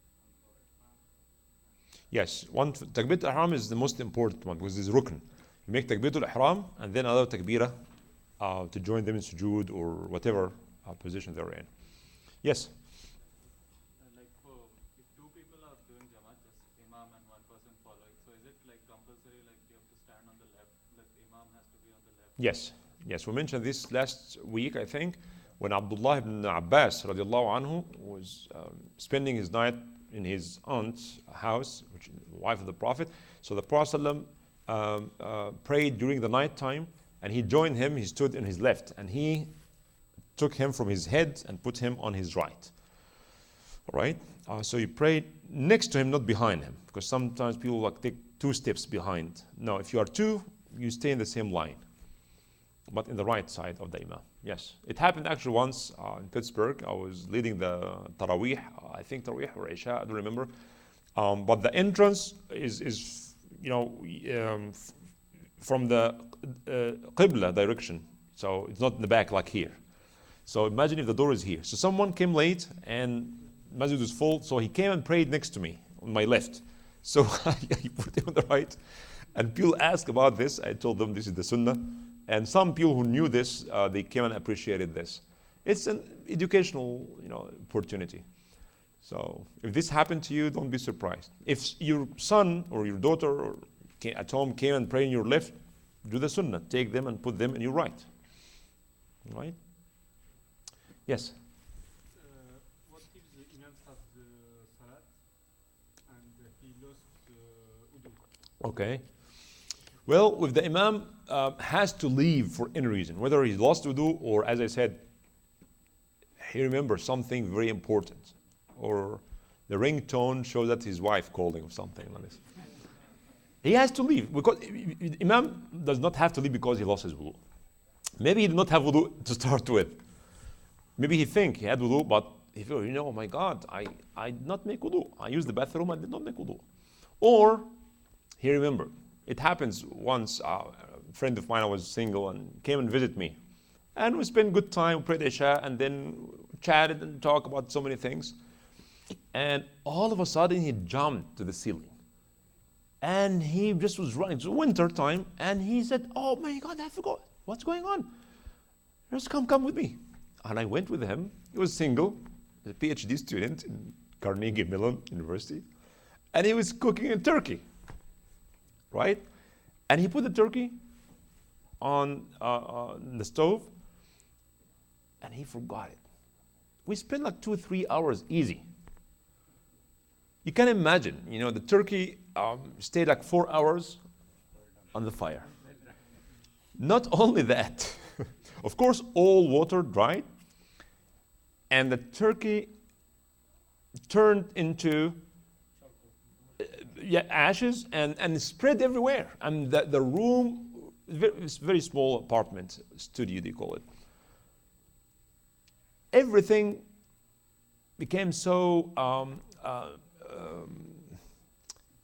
Speaker 4: or ihram?
Speaker 1: Yes. Takbiratul ihram is the most important one because it's rukn. You make takbiratul ihram and then another takbirah to join them in sujood or whatever position they're in. Yes.
Speaker 5: Like if 2 people are doing Jamaat, just Imam and 1 person following, so is it like compulsory, like you have to stand on the left, like the Imam has to be on the left?
Speaker 1: Yes. Yes, we mentioned this last week, I think, when Abdullah ibn Abbas radiallahu anhu was spending his night in his aunt's house, which is the wife of the Prophet. So the Prophet ﷺ prayed during the night time, and he joined him, he stood in his left, and he took him from his head and put him on his right. All right? So you pray next to him, not behind him, because sometimes people like take 2 steps behind. No, if you are 2, you stay in the same line, but in the right side of the imam. Yes, it happened actually once in Pittsburgh. I was leading the Taraweeh, I think Taraweeh or Isha, I don't remember. But the entrance is from the Qibla direction, so it's not in the back like here. So imagine if the door is here. So someone came late and masjid was full, so he came and prayed next to me on my left. So I put him on the right, and people asked about this. I told them this is the sunnah, and some people who knew this, they came and appreciated this. It's an educational, opportunity. So if this happened to you, don't be surprised. If your son or your daughter at home came and prayed in your left, do the sunnah. Take them and put them in your right. Right? Yes.
Speaker 3: What if the imam starts the salat and he lost wudu?
Speaker 1: Okay. Well, if the imam has to leave for any reason, whether he's lost wudu or, as I said, he remembers something very important, or the ringtone shows that his wife calling or something like this, he has to leave, because imam does not have to leave because he lost his wudu. Maybe he did not have wudu to start with. Maybe he think he had wudu, but he feel, oh my God, I did not make wudu. I used the bathroom, I did not make wudu. Or he remembered. It happens once, a friend of mine was single and came and visit me. And we spent good time, prayed Isha, and then chatted and talked about so many things. And all of a sudden he jumped to the ceiling. And he just was running. It was winter time, and he said, oh my God, I forgot. What's going on? Just come with me. And I went with him. He was single, a PhD student in Carnegie Mellon University. And he was cooking a turkey, right? And he put the turkey on the stove, and he forgot it. We spent like 2 or 3 hours easy. You can imagine, the turkey stayed like 4 hours on the fire. Not only that, of course, all water dried, and the turkey turned into ashes and spread everywhere. And the room, it's very small apartment, studio they call it. Everything became so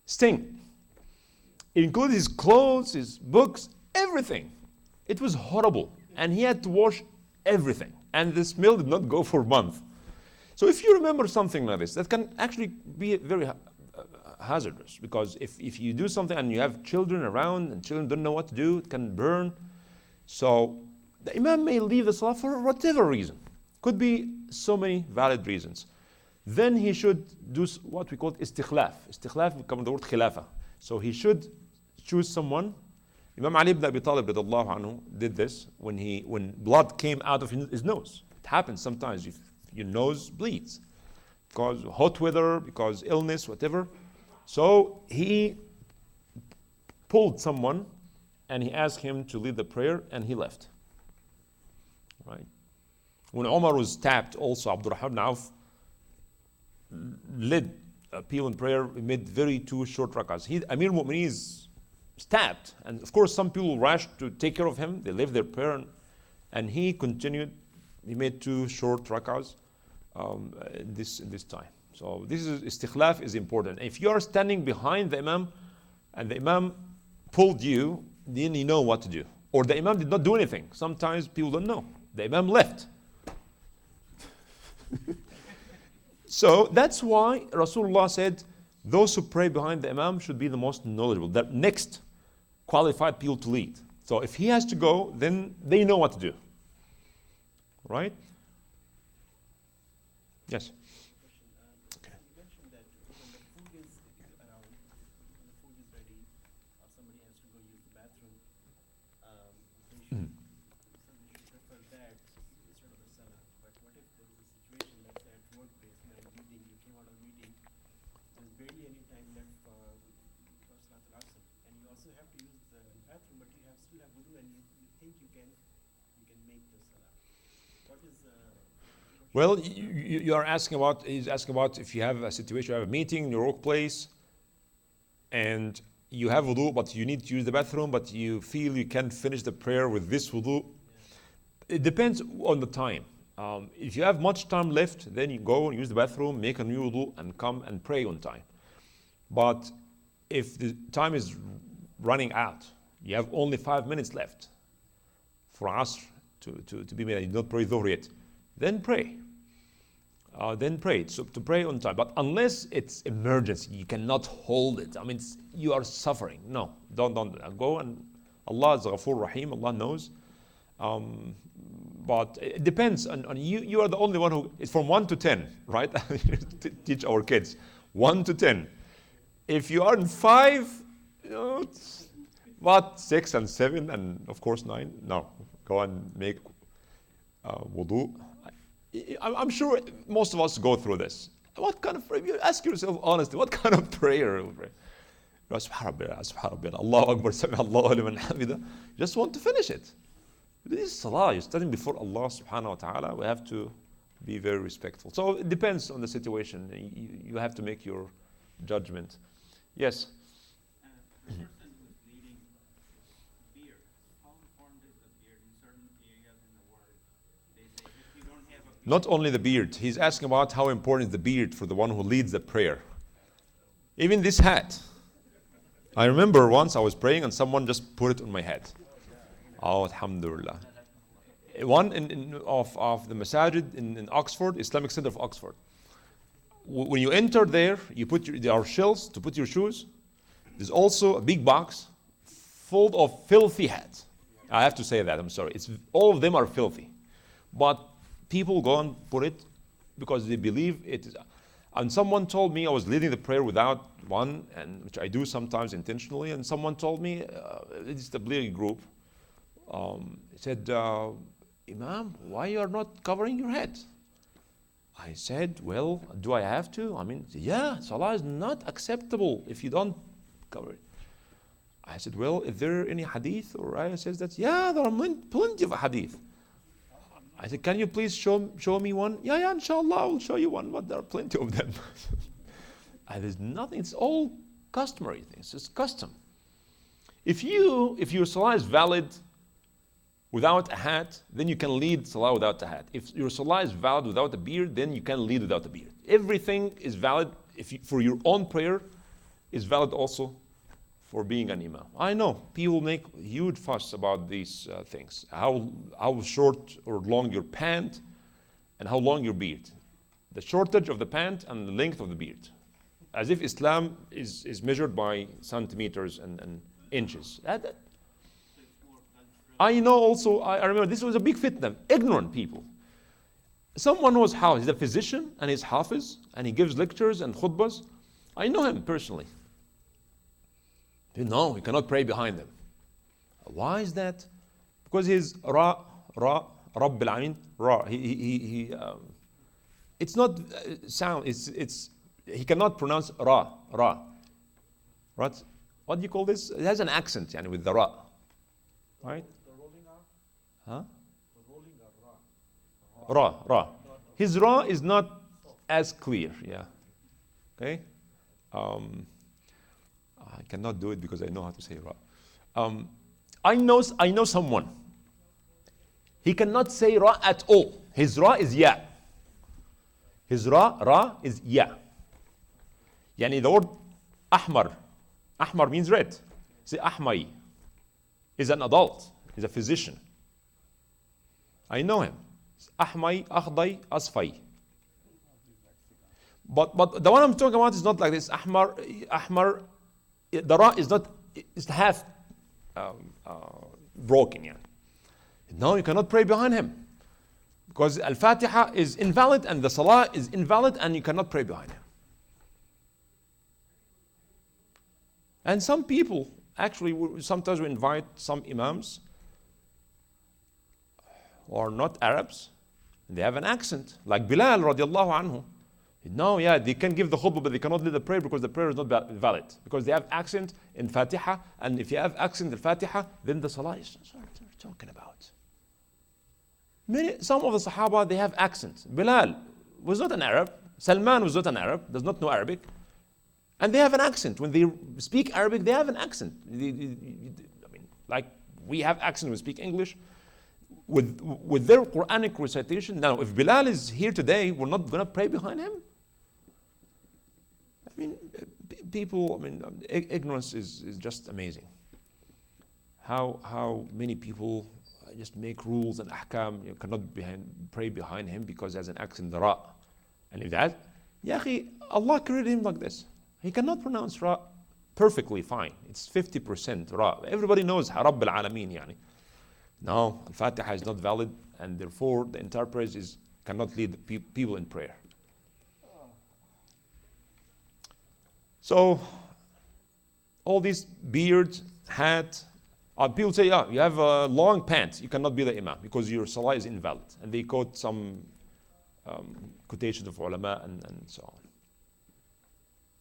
Speaker 1: stink. It included his clothes, his books, everything. It was horrible. And he had to wash everything. And the smell did not go for a month. So if you remember something like this, that can actually be very hazardous. Because if you do something and you have children around and children don't know what to do, it can burn. So the imam may leave the salah for whatever reason. Could be so many valid reasons. Then he should do what we call istikhlaf. Istikhlaf becomes the word khilafa. So he should choose someone. Imam Ali ibn Abi Talib radiallahu anhu did this when blood came out of his nose. It happens sometimes if your nose bleeds because hot weather, because illness, whatever. So he pulled someone and he asked him to lead the prayer, and he left. Right? When Omar was stabbed, also Abdurrahman ibn Auf led people in prayer. He made very 2 short rak'ahs. Amir al-Mu'mineen is stabbed, and of course some people rushed to take care of him. They left their prayer, and he continued. He made 2 short rak'ahs in this time. So this is istikhlaf is important. If you are standing behind the imam and the imam pulled you, then you know what to do. Or the imam did not do anything. Sometimes people don't know. The imam left. So that's why Rasulullah said those who pray behind the imam should be the most knowledgeable, the next qualified people to lead. So if he has to go, then they know what to do. Right? Yes.
Speaker 6: You mentioned that when the food is around, when the food is ready, or somebody has to go use the bathroom, they should prefer that instead of the salah. But what if there is a situation, let's say at workplace, you're in a meeting, you came out of a meeting, there's barely any time left for Salatul Asr, and you are also have to use the bathroom, but you still have wudu, and you think you can make the salah. What is
Speaker 1: Well, you are asking about, he's asking about if you have a situation, you have a meeting in your workplace, and you have wudu, but you need to use the bathroom, but you feel you can't finish the prayer with this wudu. It depends on the time. If you have much time left, then you go and use the bathroom, make a new wudu, and come and pray on time. But if the time is running out, you have only 5 minutes left for Asr to be made, and you don't pray Dhuhr yet, then pray. So to pray on time. But unless it's emergency, you cannot hold it. I mean, you are suffering. No, don't go, and Allah is Ghafoor Rahim. Allah knows. But it depends on you. You are the only one who is from 1 to 10, right? Teach our kids 1 to 10. If you are in 5, what 6 and 7 and of course 9? No, go and make wudu. I'm sure most of us go through this. What kind of prayer? You ask yourself honestly, what kind of prayer? Allahu Akbar, Sami Allahu liman hamida. You just want to finish it. This is salah. You're standing before Allah subhanahu wa ta'ala. We have to be very respectful. So it depends on the situation. You have to make your judgment. Yes?
Speaker 4: The person who is leading beard, how important is the beard in certain areas in the world? They say if you don't have a beard,
Speaker 1: Not only the beard. He's asking about how important is the beard for the one who leads the prayer. Even this hat. I remember once I was praying and someone just put it on my head. Oh, alhamdulillah. One of the masajid in Oxford, Islamic Center of Oxford. When you enter there, there are shelves to put your shoes. There's also a big box full of filthy hats. I have to say that, I'm sorry. All of them are filthy. But people go and put it because they believe it is. And someone told me, I was leading the prayer without one, and which I do sometimes intentionally, and someone told me, it's the Tablighi group, said, Imam, why you are not covering your head? I said, well, do I have to? I mean, yeah, salah is not acceptable if you don't cover it. I said, well, is there any hadith or ayah says that? Yeah, there are plenty of hadith. I said, can you please show me one? Yeah, inshallah, I will show you one, but there are plenty of them. And there's nothing, it's all customary things, it's custom. If your salah is valid without a hat, then you can lead salah without a hat. If your salah is valid without a beard, then you can lead without a beard. Everything is valid for your own prayer, is valid also for being an imam. I know people make huge fuss about these things. How short or long your pant and how long your beard. The shortage of the pant and the length of the beard. As if Islam is measured by centimeters and inches. I know also, I remember this was a big fitna, ignorant people. Someone was he's a physician and he's hafiz and he gives lectures and khutbahs. I know him personally. No, you cannot pray behind him. Why is that? Because he's Rabb al-Ain, Ra. It's not sound, he cannot pronounce Ra. Right? What do you call this? It has an accent with the Ra. Right? Huh? Ra. His Ra is not as clear, yeah. Okay? I cannot do it because I know how to say Ra. I know someone. He cannot say Ra at all. His Ra is Ya. His Ra is Ya. Yani the word Ahmar. Ahmar means red. Say Ahmai. He's an adult. He's a physician. I know him. Ahmai, Akhdai, Asfai. But the one I'm talking about is not like this. Ahmar, the Ra is not, it's half broken. Yeah. No, you cannot pray behind him. Because Al-Fatiha is invalid and the Salah is invalid and you cannot pray behind him. And some people, actually, sometimes we invite some Imams who are not Arabs. They have an accent, like Bilal radiallahu anhu. No, yeah, they can give the khutbah, but they cannot lead the prayer because the prayer is not valid. Because they have accent in Fatiha, and if you have accent in Fatiha, then the salah is what they're talking about. Some of the Sahaba, they have accent. Bilal was not an Arab. Salman was not an Arab, does not know Arabic. And they have an accent. When they speak Arabic, they have an accent. I mean, like we have accent when we speak English. With their Quranic recitation, now if Bilal is here today, we're not going to pray behind him? I mean, people, ignorance is just amazing. How many people just make rules and ahkam, you cannot pray behind him because he has an accent, ra. And if that, ya akhi, Allah created him like this. He cannot pronounce ra perfectly fine. It's 50% ra. Everybody knows Rabb al-Alameen, yani. No, Al-Fatiha is not valid, and therefore the entire prayer cannot lead the people in prayer. So, all these beards, hat, people say, yeah, you have long pants, you cannot be the imam because your salah is invalid. And they quote some quotations of ulama and so on.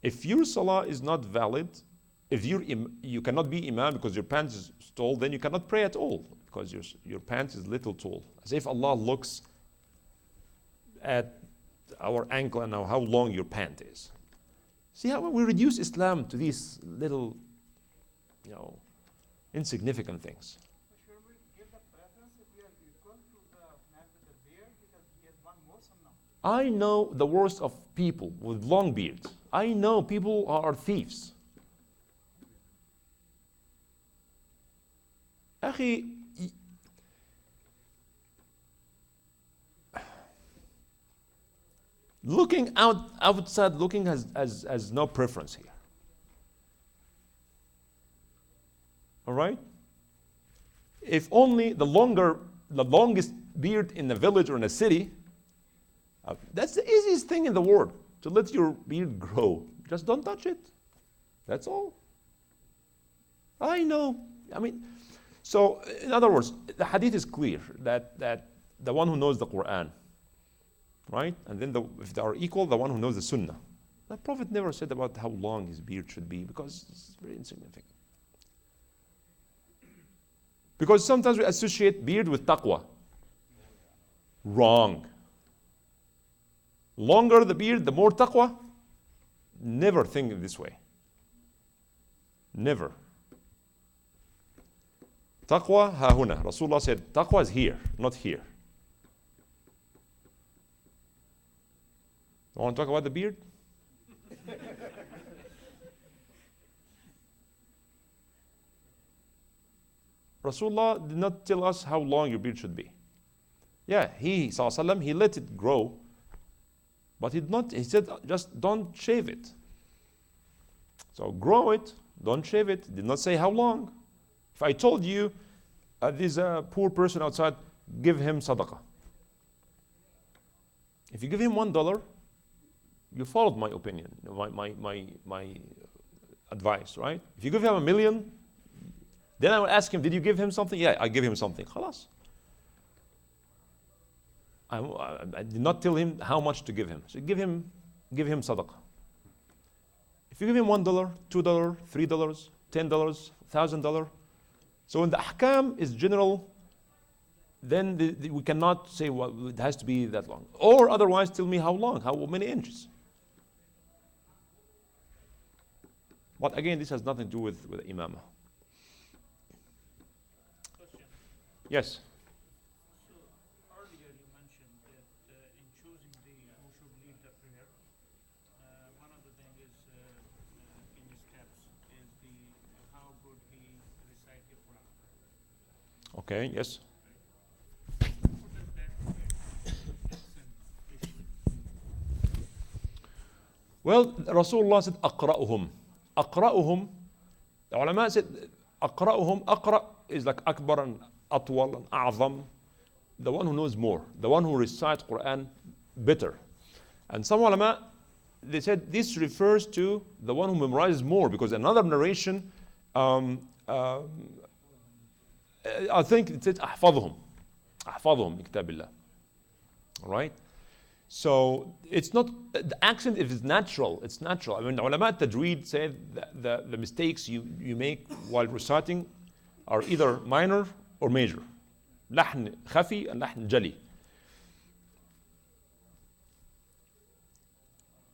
Speaker 1: If your salah is not valid, if you cannot be imam because your pants is tall, then you cannot pray at all because your pants is little tall. As if Allah looks at our ankle and how long your pant is. See how we reduce Islam to these little, insignificant things.
Speaker 2: Should we give the preference if we are equal to the man with the beard because he has one more sunnah?
Speaker 1: I know the worst of people with long beards. I know people are thieves. Akhi, looking outside looking has no preference here. All right? If only the longest beard in a village or in a city, that's the easiest thing in the world, to let your beard grow. Just don't touch it. That's all. I know. So in other words, the hadith is clear that the one who knows the Quran, right? And then if they are equal, the one who knows the Sunnah. The Prophet never said about how long his beard should be because it's very insignificant. Because sometimes we associate beard with taqwa. Wrong. Longer the beard, the more taqwa. Never think in this way. Never. Taqwa ha huna. Rasulullah said, taqwa is here, not here. You want to talk about the beard? Rasulullah did not tell us how long your beard should be. Yeah, he let it grow, but he said, just don't shave it. So grow it, don't shave it. Did not say how long. If I told you, there's a poor person outside, give him sadaqah. If you give him $1, you followed my opinion, my advice, right? If you give him $1 million, then I will ask him, did you give him something? Yeah, I give him something. Khalas. I did not tell him how much to give him. So give him sadaqah. If you give him $1, $2, $3, $10, $1,000, so when the ahkam is general, then we cannot say, well, it has to be that long. Or otherwise, tell me how long, how many inches. But again, this has nothing to do with imamah.
Speaker 3: Question.
Speaker 1: Yes.
Speaker 3: So earlier you mentioned that in choosing who should lead the prayer, one of the things is in the steps is how good he recite the Quran.
Speaker 1: Okay, yes.
Speaker 3: What does that accent issue?
Speaker 1: Well, Rasulullah said, أقرأهم. أقرأهم. The ulama said, أقرأهم. أقرأ is like أكبر and أطول and أعظم. The one who knows more. The one who recites Quran better. And some ulama, they said this refers to the one who memorizes more, because another narration, I think it said أحفظهم. أحفظهم من كتاب الله. All right? So it's not, the accent, if it's natural, it's natural. I mean, ulama tajweed said the mistakes you make while reciting are either minor or major. لحن خفي and لحن جلي.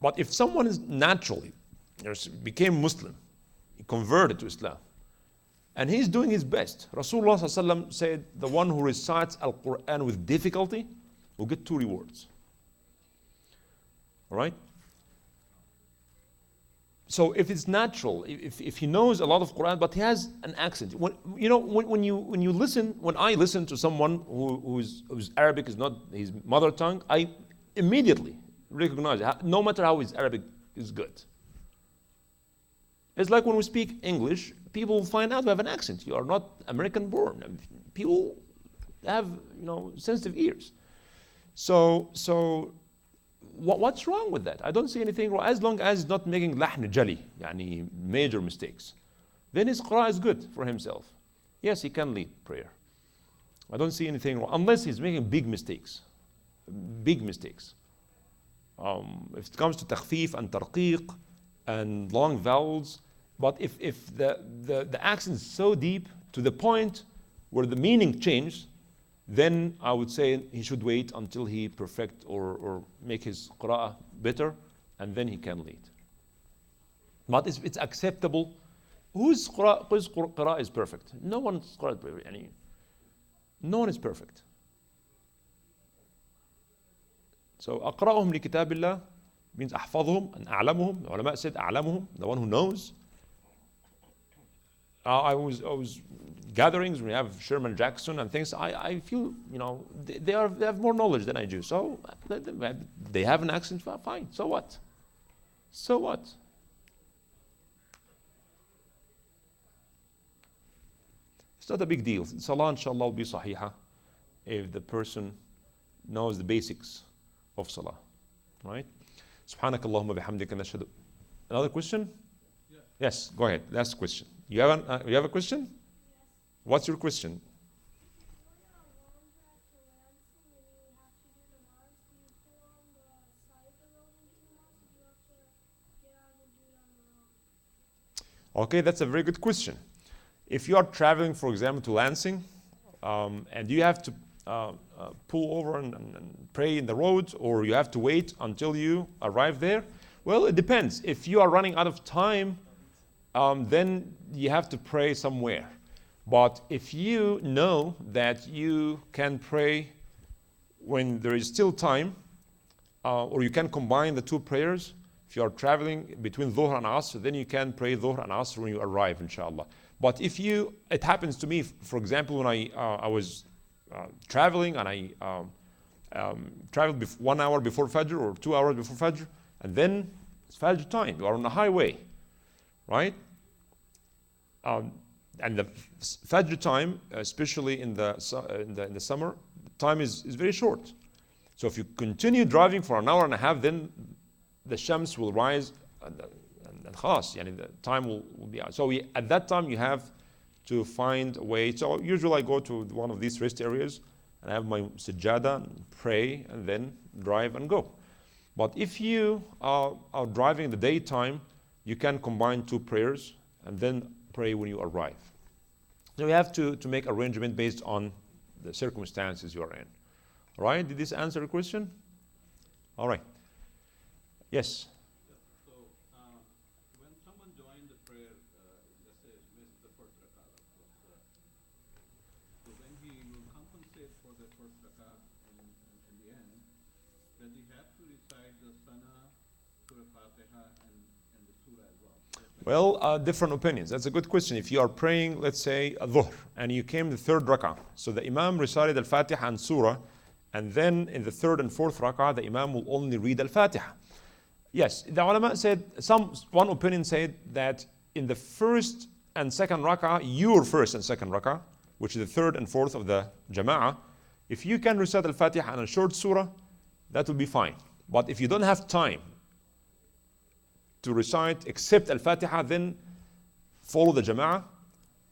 Speaker 1: But if someone is naturally became Muslim, he converted to Islam, and he's doing his best, Rasulullah ﷺ said, the one who recites Al-Quran with difficulty will get 2 rewards. All right? So if it's natural, if he knows a lot of Quran, but he has an accent, when I listen to someone whose Arabic is not his mother tongue, I immediately recognize it, no matter how his Arabic is good. It's like when we speak English, people find out we have an accent. You are not American born. People have, sensitive ears. So what's wrong with that? I don't see anything wrong, as long as he's not making lahn jali, yani major mistakes. Then his qira'ah is good for himself. Yes, he can lead prayer. I don't see anything wrong, unless he's making big mistakes. Big mistakes. If it comes to takhfif and tarqiq and long vowels, but if the accent is so deep to the point where the meaning changes, then I would say he should wait until he perfect or make his qira'ah better, and then he can lead. But it's acceptable. Whose qira'ah is perfect? No one's qira'ah is perfect. No one is perfect. So أقرأهم لكتاب الله means أحفظهم and أعلمهم. The ulama said أعلمهم, the one who knows. I was gatherings when we have Sherman Jackson and things. I feel they have more knowledge than I do. So they have an accent. Fine. So what? So what? It's not a big deal. Salah inshallah will be sahiha if the person knows the basics of salah, right? Subhanak Allahumma bihamdika nashhadu. Another question?
Speaker 3: Yeah.
Speaker 1: Yes, go ahead. Last question. You have a question? What's your question? Okay, that's a very good question. If you are traveling, for example, to Lansing, and you have to pull over and pray in the road, or you have to wait until you arrive there, well, it depends. If you are running out of time, then you have to pray somewhere. But if you know that you can pray when there is still time, or you can combine the 2 prayers, if you are traveling between Dhuhr and Asr, then you can pray Dhuhr and Asr when you arrive, inshallah. But if it happens to me, for example, when I was traveling and I traveled 1 hour before Fajr or 2 hours before Fajr, and then it's Fajr time, you are on the highway, right? And the Fajr time, especially in the summer, the time is very short. So if you continue driving for an hour and a half, then the Shams will rise and khalas, the time will be out. So at that time you have to find a way. So usually I go to one of these rest areas and I have my sajjada, and pray, and then drive and go. But if you are driving in the daytime, you can combine 2 prayers and then pray when you arrive. So you have to make arrangement based on the circumstances you are in. All right, did this answer your question? All right. Yes?
Speaker 7: So, when someone joined the prayer, let's say missed the first rakah, so when he will compensate for the first rakah in the end, does he have to recite the Sana, Surah Fatiha, and the Surah as well?
Speaker 1: Well, different opinions. That's a good question. If you are praying, let's say, Dhuhr, and you came the 3rd rak'ah, so the Imam recited Al-Fatiha and Surah, and then in the 3rd and 4th rak'ah, the Imam will only read Al-Fatiha. Yes, the ulama said, one opinion said that in the 1st and 2nd rak'ah, your 1st and 2nd rak'ah, which is the 3rd and 4th of the Jama'ah, if you can recite Al-Fatiha and a short surah, that will be fine. But if you don't have time to recite except Al-Fatiha, then follow the Jama'ah,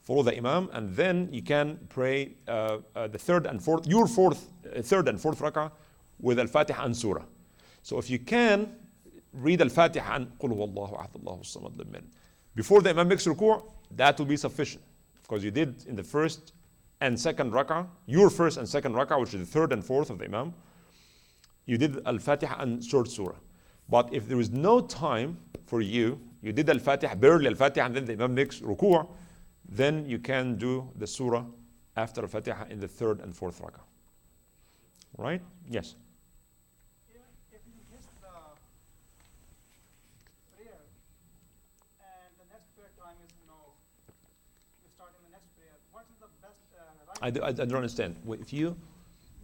Speaker 1: follow the Imam, and then you can pray the 3rd and 4th, your 3rd and 4th rak'ah with Al-Fatiha and Surah. So if you can, read Al-Fatiha and قُلْ هُوَ اللَّهُ أَحَدُ اللَّهُ الصَّمَدُ لَمْ يَلِدْ. Before the Imam makes ruku', that will be sufficient. Because you did in the first and second rak'ah, your first and second rak'ah, which is the third and fourth of the Imam, you did Al-Fatiha and short surah. But if there is no time for you, you did Al-Fatiha, barely Al-Fatiha, and then the Imam makes ruku', then you can do the surah after Al-Fatiha in the third and fourth rak'ah. Right? Yes.
Speaker 3: If you miss the prayer and the next prayer time is you start in the next prayer, what is the best right?
Speaker 1: I don't understand. If you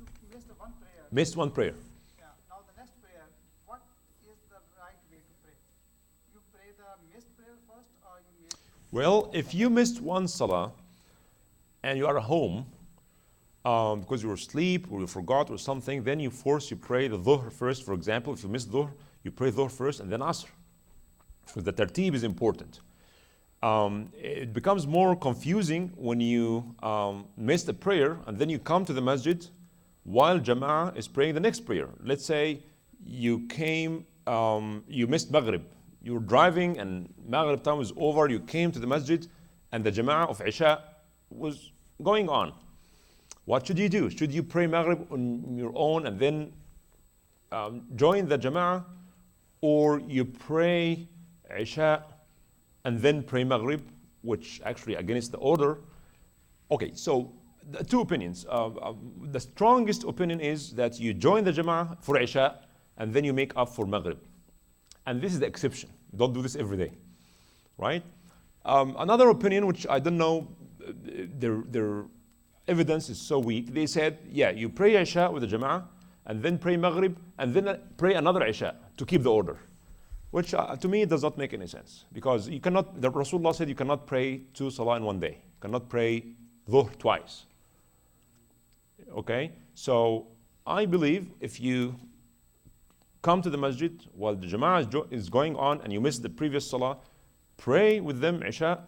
Speaker 3: You missed one prayer.
Speaker 1: missed one prayer,
Speaker 3: Yeah. Now the next prayer, what is the right way to pray? You pray the missed prayer first, or you make?
Speaker 1: well, if you missed one salah and you are home because you were asleep or you forgot or something, then you pray the dhuhr first. For example, if you missed dhuhr, you pray dhuhr first and then asr. So the tartib is important. It becomes more confusing when you miss the prayer and then you come to the masjid while Jama'ah is praying the next prayer. Let's say you missed Maghrib. You were driving and Maghrib time was over. You came to the masjid and the Jama'ah of Isha was going on. What should you do? Should you pray Maghrib on your own and then join the Jama'ah, or you pray Isha and then pray Maghrib, which actually against the order? Okay, so the two opinions. The strongest opinion is that you join the Jama'ah for Isha and then you make up for Maghrib. And this is the exception. Don't do this every day, right? Another opinion, which I don't know, their evidence is so weak. They said, yeah, you pray Isha with the Jama'ah and then pray Maghrib and then pray another Isha to keep the order. Which to me does not make any sense, because you cannot, the Rasulullah said you cannot pray two salah in one day. You cannot pray dhuhr twice. Okay, so I believe if you come to the masjid while the Jama'ah is going on and you miss the previous salah, pray with them Isha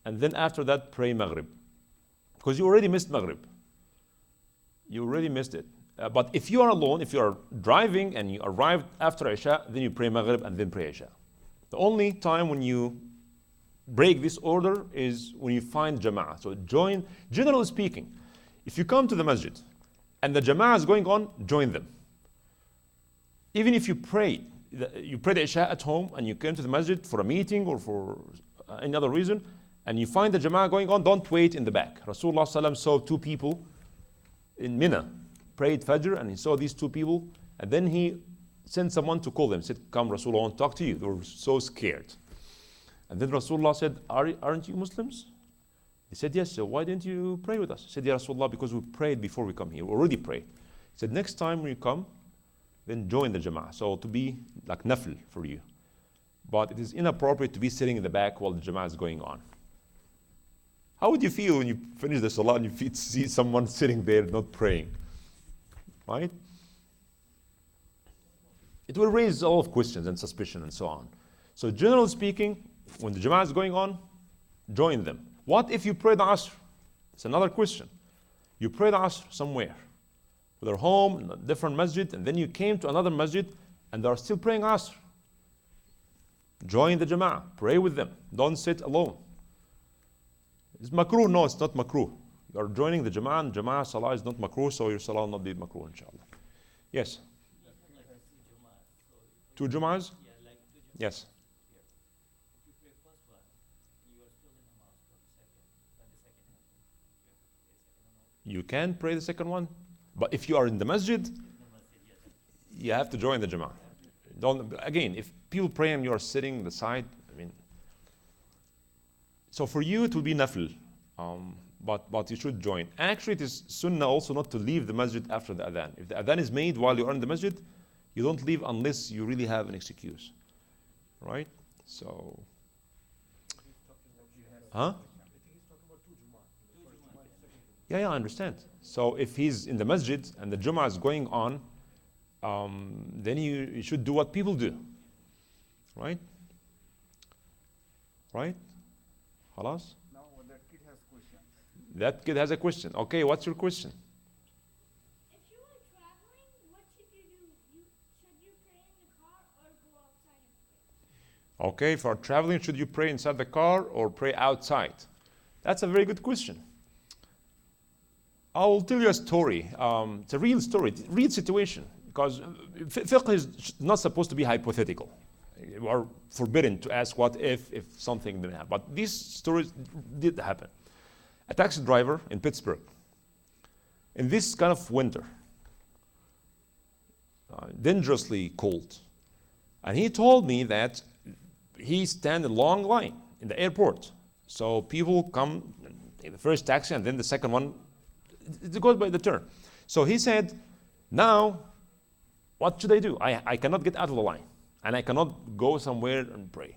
Speaker 1: and then after that pray Maghrib. Because you already missed Maghrib. You already missed it. But if you are alone, if you are driving and you arrived after Isha, then you pray Maghrib and then pray Isha. The only time when you break this order is when you find Jama'ah. So join, generally speaking, if you come to the masjid and the Jama'ah is going on, join them. Even if you prayed the Isha at home and you came to the masjid for a meeting or for any other reason, and you find the Jama'ah going on, don't wait in the back. Rasulullah ﷺ saw two people in Mina, prayed Fajr, and he saw these two people, and then he sent someone to call them. He said, come, Rasulullah, I want to talk to you. They were so scared. And then Rasulullah said, aren't you Muslims? He said, yes. So why didn't you pray with us? He said, Ya Rasulullah, because we prayed before we come here. We already prayed. He said, next time when you come, then join the Jama'ah. So to be like nafl for you. But it is inappropriate to be sitting in the back while the Jama'ah is going on. How would you feel when you finish the salah and you see someone sitting there not praying? Right? It will raise a lot of questions and suspicion and so on. So generally speaking, when the Jama'ah is going on, join them. What if you pray the Asr? It's another question. You pray the Asr somewhere, whether home, in a different masjid, and then you came to another masjid and they are still praying Asr. Join the Jama'ah. Pray with them. Don't sit alone. Is makruh? No, it's not makruh. You are joining the Jama'ah, and Jama'ah salah is not makruh, so your salah will not be makruh, inshallah. Yes? Two Jum'ahs? Yes. You can pray the second one, but if you are in the masjid, you have to join the Jama'ah. Again, if people pray and you are sitting on the side, so for you it will be nafil, but you should join. Actually, it is sunnah also not to leave the masjid after the adhan. If the adhan is made while you are in the masjid, you don't leave unless you really have an excuse, right? So, huh? Yeah, I understand. So if he's in the masjid and the Jummah is going on, then you should do what people do, right? Right? Halas?
Speaker 2: Now that kid has questions.
Speaker 1: That kid has a question. Okay, what's your question?
Speaker 8: If you are traveling, what should you do? Should you pray in
Speaker 1: Okay, if you are traveling, should you pray inside the car or pray outside? That's a very good question. I will tell you a story. It's a real story, real situation, because fiqh is not supposed to be hypothetical. You are forbidden to ask what if something didn't happen. But these stories did happen. A taxi driver in Pittsburgh, in this kind of winter, dangerously cold, and he told me that he stand in long line in the airport. So people come in the first taxi and then the second one, it goes by the turn. So he said, now, what should I do? I cannot get out of the line and I cannot go somewhere and pray.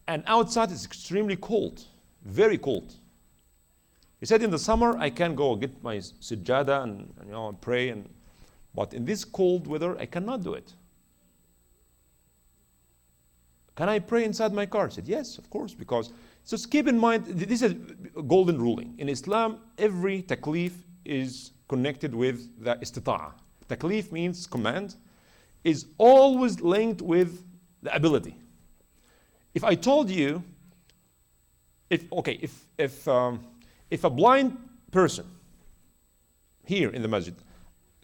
Speaker 1: And outside it's extremely cold, very cold. He said in the summer I can go get my sujada and pray, but in this cold weather I cannot do it. Can I pray inside my car? I said, yes, of course, because, just keep in mind, this is a golden ruling. In Islam, every taklif is connected with the istita'ah. Taklif means command, is always linked with the ability. If I told you, if a blind person here in the masjid,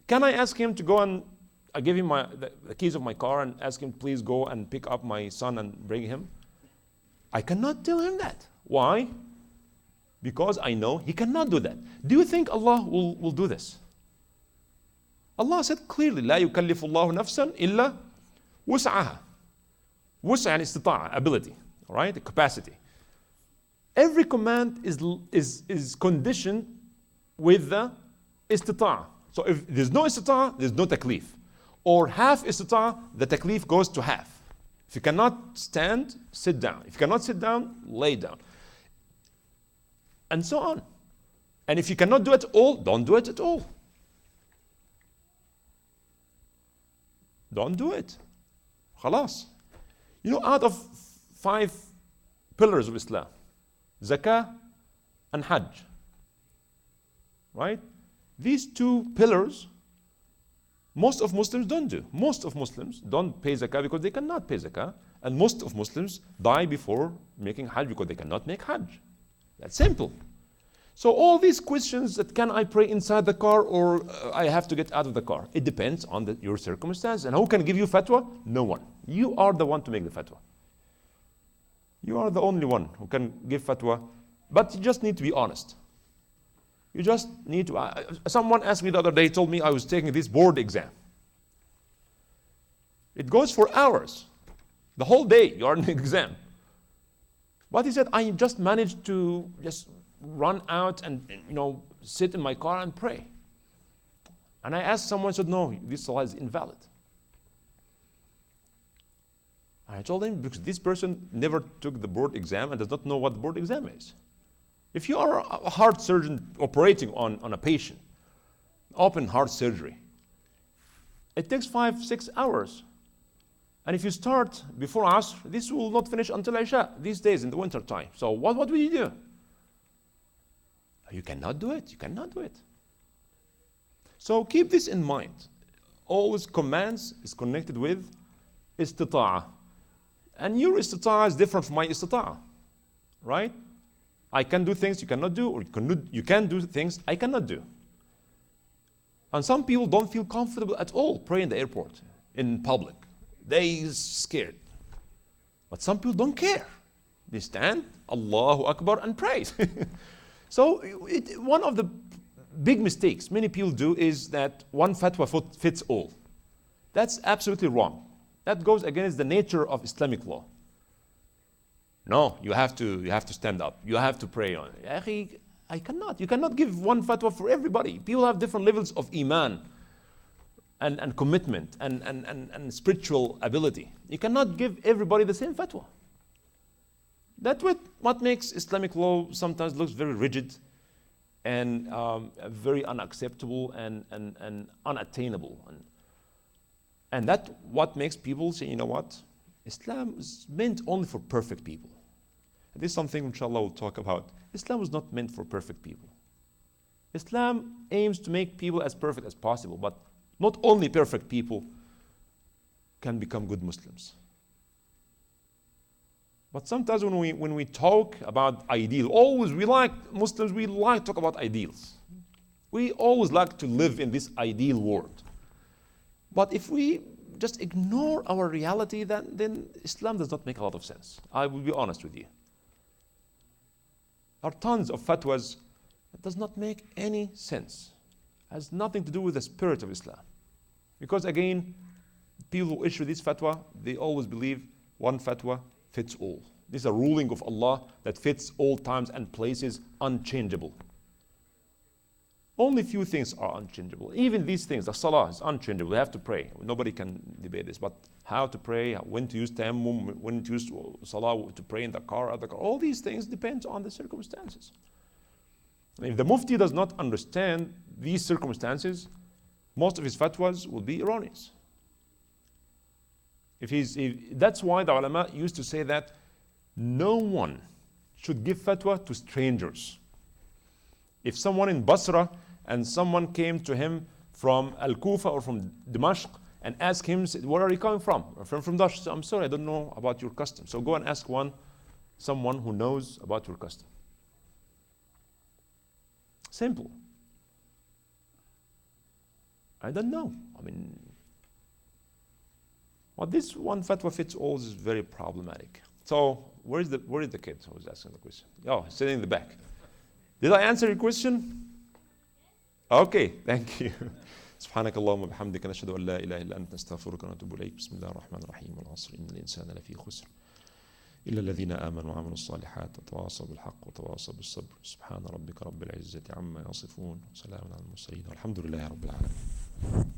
Speaker 1: can I ask him to go and I give him the keys of my car and ask him, please go and pick up my son and bring him? I cannot tell him that. Why? Because I know he cannot do that. Do you think Allah will do this? Allah said clearly, لا يكلف الله نفسا إلا وسعها. وسع and istita'a, ability, all right, the capacity. Every command is conditioned with the istita'a. So if there's no istita'a, there's no taklif. Or half istita'a, the taklif goes to half. If you cannot stand, sit down. If you cannot sit down, lay down. And so on. And if you cannot do it at all, don't do it at all. Don't do it. Khalas. You know, out of 5 pillars of Islam, zakah and hajj, right? These 2 pillars, most of Muslims don't do. Most of Muslims don't pay zakah because they cannot pay zakah. And most of Muslims die before making hajj because they cannot make hajj. That's simple. So all these questions that can I pray inside the car or I have to get out of the car, it depends on your circumstance. And who can give you fatwa? No one. You are the one to make the fatwa. You are the only one who can give fatwa. But you just need to be honest. You just need to, someone asked me the other day, told me I was taking this board exam. It goes for hours. The whole day you are in the exam. But he said, I just managed to just run out and sit in my car and pray. And I asked someone, said, no, this salah is invalid. I told him, because this person never took the board exam and does not know what the board exam is. If you are a heart surgeon operating on a patient, open heart surgery, it takes 5-6 hours. And if you start before Asr, this will not finish until Isha, these days in the winter time. So what will you do? You cannot do it. You cannot do it. So keep this in mind. Always commands is connected with istita'ah. And your istita'ah is different from my istita'ah. Right? I can do things you cannot do, or you can do things I cannot do. And some people don't feel comfortable at all praying in the airport, in public. They scared. But some people don't care. They stand, Allahu Akbar, and pray. So one of the big mistakes many people do is that one fatwa fits all. That's absolutely wrong. That goes against the nature of Islamic law. No, you have to stand up. You have to pray on it. I cannot. You cannot give one fatwa for everybody. People have different levels of iman and commitment and spiritual ability. You cannot give everybody the same fatwa. That's what makes Islamic law sometimes looks very rigid and very unacceptable and unattainable. And that's what makes people say, you know what? Islam is meant only for perfect people. And this is something, inshallah, we'll talk about. Islam was not meant for perfect people. Islam aims to make people as perfect as possible, but not only perfect people can become good Muslims. But sometimes when we talk about ideal, Muslims, we like to talk about ideals. We always like to live in this ideal world. But if we just ignore our reality, then Islam does not make a lot of sense. I will be honest with you. There are tons of fatwas that does not make any sense. Has nothing to do with the spirit of Islam. Because again, people who issue this fatwa, they always believe one fatwa fits all. This is a ruling of Allah that fits all times and places, unchangeable. Only few things are unchangeable. Even these things, the salah is unchangeable. We have to pray. Nobody can debate this. But how to pray, when to use tayammum, when to use salah to pray in the car, all these things depend on the circumstances. And if the mufti does not understand these circumstances, most of his fatwas will be erroneous. That's why the ulama used to say that no one should give fatwa to strangers. If someone in Basra and someone came to him from Al-Kufa or from Dimashq and asked him, where are you coming from? From Dash. I'm sorry, I don't know about your custom. So go and ask someone who knows about your custom. Simple. I don't know. Well, this one fatwa fits all is very problematic. So where is the kid who was asking the question? Oh, sitting in the back. Did I answer your question? Okay, thank you. سبحانك اللهم وبحمدك نشهد أن لا إله إلا أنت نستغفرك ونتوب إليك بسم الله الرحمن الرحيم والعصر إن الإنسان لفي خسر إلا الذين آمنوا وعملوا الصالحات وتواصوا بالحق وتواصوا بالصبر سبحان ربك رب العزة عما يصفون وسلام على المرسلين والحمد لله رب العالمين